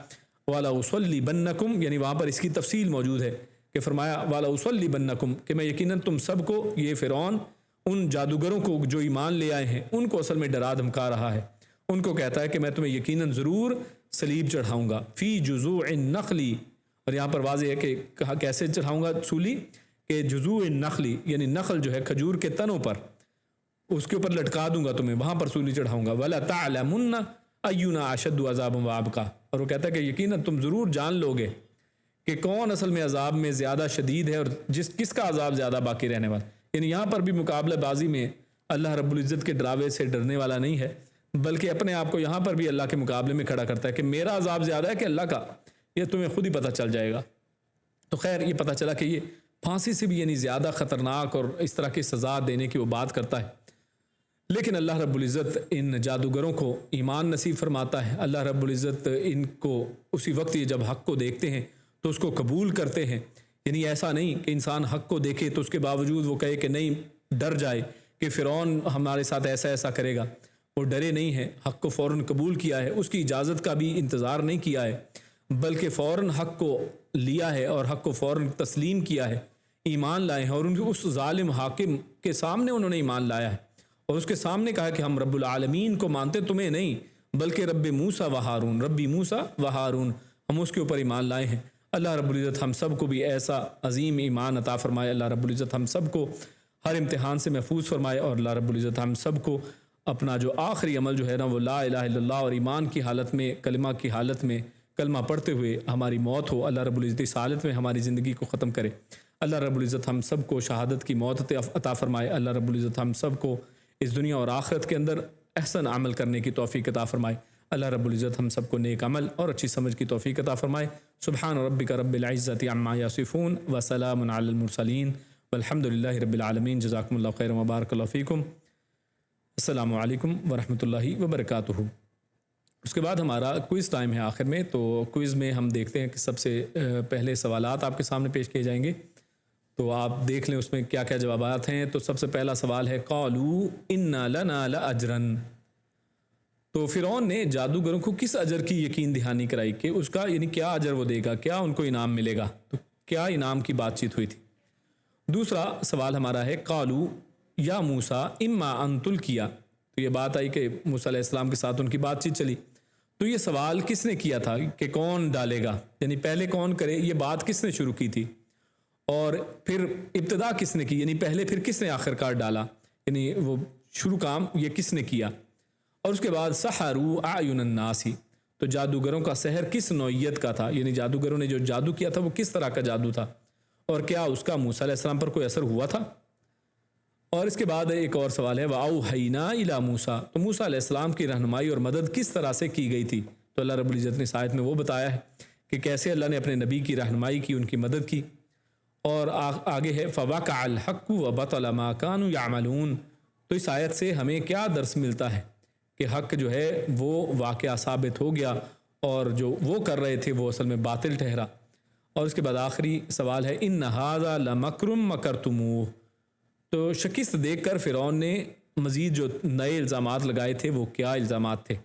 وَلَأُصَلِّبَنَّكُمْ، یعنی وہاں پر اس کی تفصیل موجود ہے کہ فرمایا وَلَأُصَلِّبَنَّكُمْ کہ میں یقیناً تم سب کو، یہ فرعون ان جادوگروں کو جو ایمان لے آئے ہیں ان کو اصل میں ڈرا دھمکا رہا ہے. ان کو کہتا ہے کہ میں تمہیں یقیناً ضرور سلیب چڑھاؤں گا فی جذوع النخل، اور یہاں پر واضح ہے کہ کہا کیسے چڑھاؤں گا سولی، کہ جذوع النخل یعنی نخل جو ہے کھجور کے تنوں پر، اس کے اوپر لٹکا دوں گا تمہیں، وہاں پر سولی چڑھاؤں گا. وَلَتَعْلَمُنَّ أَيُّنَا أَشَدُّ عَذَابًا وَأَبْقَىٰ، اور وہ کہتا ہے کہ یقیناً تم ضرور جان لو گے کہ کون اصل میں عذاب میں زیادہ شدید ہے اور کس کا عذاب زیادہ باقی رہنے والا. یعنی یہاں پر بھی مقابلہ بازی میں اللہ رب العزت کے ڈراوے سے ڈرنے والا نہیں ہے، بلکہ اپنے آپ کو یہاں پر بھی اللہ کے مقابلے میں کھڑا کرتا ہے کہ میرا عذاب زیادہ ہے کہ اللہ کا، یہ تمہیں خود ہی پتہ چل جائے گا. تو خیر یہ پتہ چلا کہ یہ پھانسی سے بھی یعنی زیادہ خطرناک اور اس طرح کی سزا دینے کی وہ بات کرتا ہے. لیکن اللہ رب العزت ان جادوگروں کو ایمان نصیب فرماتا ہے. اللہ رب العزت ان کو اسی وقت یہ جب حق کو دیکھتے ہیں تو اس کو قبول کرتے ہیں. یعنی ایسا نہیں کہ انسان حق کو دیکھے تو اس کے باوجود وہ کہے کہ نہیں، ڈر جائے کہ فرعون ہمارے ساتھ ایسا ایسا کرے گا. وہ ڈرے نہیں ہیں، حق کو فوراً قبول کیا ہے، اس کی اجازت کا بھی انتظار نہیں کیا ہے، بلکہ فوراً حق کو لیا ہے اور حق کو فوراً تسلیم کیا ہے، ایمان لائے ہیں، اور ان اس ظالم حاکم کے سامنے انہوں نے ایمان لایا ہے اور اس کے سامنے کہا کہ ہم رب العالمین کو مانتے، تمہیں نہیں، بلکہ رب موسیٰ و ہارون، ربی موسیٰ و ہارون، ہم اس کے اوپر ایمان لائے ہیں. اللہ رب العزت ہم سب کو بھی ایسا عظیم ایمان عطا فرمائے. اللہ رب العزت ہم سب کو ہر امتحان سے محفوظ فرمائے، اور اللہ رب العزت ہم سب کو اپنا جو آخری عمل جو ہے نا وہ لا الہ الا اللہ اور ایمان کی حالت میں، کلمہ کی حالت میں کلمہ پڑھتے ہوئے ہماری موت ہو. اللہ رب العزت اس حالت میں ہماری زندگی کو ختم کرے. اللہ رب العزت ہم سب کو شہادت کی موت عطا فرمائے. اللہ رب العزت ہم سب کو اس دنیا اور آخرت کے اندر احسن عمل کرنے کی توفیق عطا فرمائے. اللہ رب العزت ہم سب کو نیک عمل اور اچھی سمجھ کی توفیق عطا فرمائے. سبحان ربک رب العزت عما یصفون وسلام علی المرسلین والحمد للہ رب العالمین. جزاکم اللہ خیرا وبارک اللہ فیکم. السلام علیکم ورحمۃ اللہ وبرکاتہ. اس کے بعد ہمارا کوئز ٹائم ہے آخر میں. تو کوئز میں ہم دیکھتے ہیں کہ سب سے پہلے سوالات آپ کے سامنے پیش کیے جائیں گے، تو آپ دیکھ لیں اس میں کیا کیا جوابات ہیں. تو سب سے پہلا سوال ہے قالوا ان لنا لاجرا. تو فرعون نے جادوگروں کو کس اجر کی یقین دہانی کرائی کہ اس کا یعنی کیا اجر وہ دے گا، کیا ان کو انعام ملے گا. تو کیا انعام کی بات چیت ہوئی تھی. دوسرا سوال ہمارا ہے قالوا یا موسیٰ اما ان تلقیا. تو یہ بات آئی کہ موسیٰ علیہ السلام کے ساتھ ان کی بات چیت چلی. تو یہ سوال کس نے کیا تھا کہ کون ڈالے گا، یعنی پہلے کون کرے، یہ بات کس نے شروع کی تھی، اور پھر ابتدا کس نے کی، یعنی پہلے پھر کس نے آخر کار ڈالا. یعنی وہ شروع کام یہ کس نے کیا. اور اس کے بعد سحروا اعین الناس، تو جادوگروں کا سحر کس نوعیت کا تھا، یعنی جادوگروں نے جو جادو کیا تھا وہ کس طرح کا جادو تھا، اور کیا اس کا موسیٰ علیہ السلام پر کوئی اثر ہوا تھا. اور اس کے بعد ایک اور سوال ہے وَأَوْحَيْنَا إِلَىٰ موسیٰ، تو موسیٰ علیہ السلام کی رہنمائی اور مدد کس طرح سے کی گئی تھی. تو اللہ رب العزت نے اس آیت میں وہ بتایا ہے کہ کیسے اللہ نے اپنے نبی کی رہنمائی کی، ان کی مدد کی. اور آگے ہے فَوَقَعَ الْحَقُّ وَبَطَلَ مَا كَانُوا يَعْمَلُونَ. تو اس آیت سے ہمیں کیا درس ملتا ہے کہ حق جو ہے وہ واقعہ ثابت ہو گیا اور جو وہ کر رہے تھے وہ اصل میں باطل ٹھہرا. اور اس کے بعد آخری سوال ہے إِنَّ هَذَا لَمَكْرٌ مَكَرْتُمُوهُ. تو شکست دیکھ کر فرعون نے مزید جو نئے الزامات لگائے تھے وہ کیا الزامات تھے؟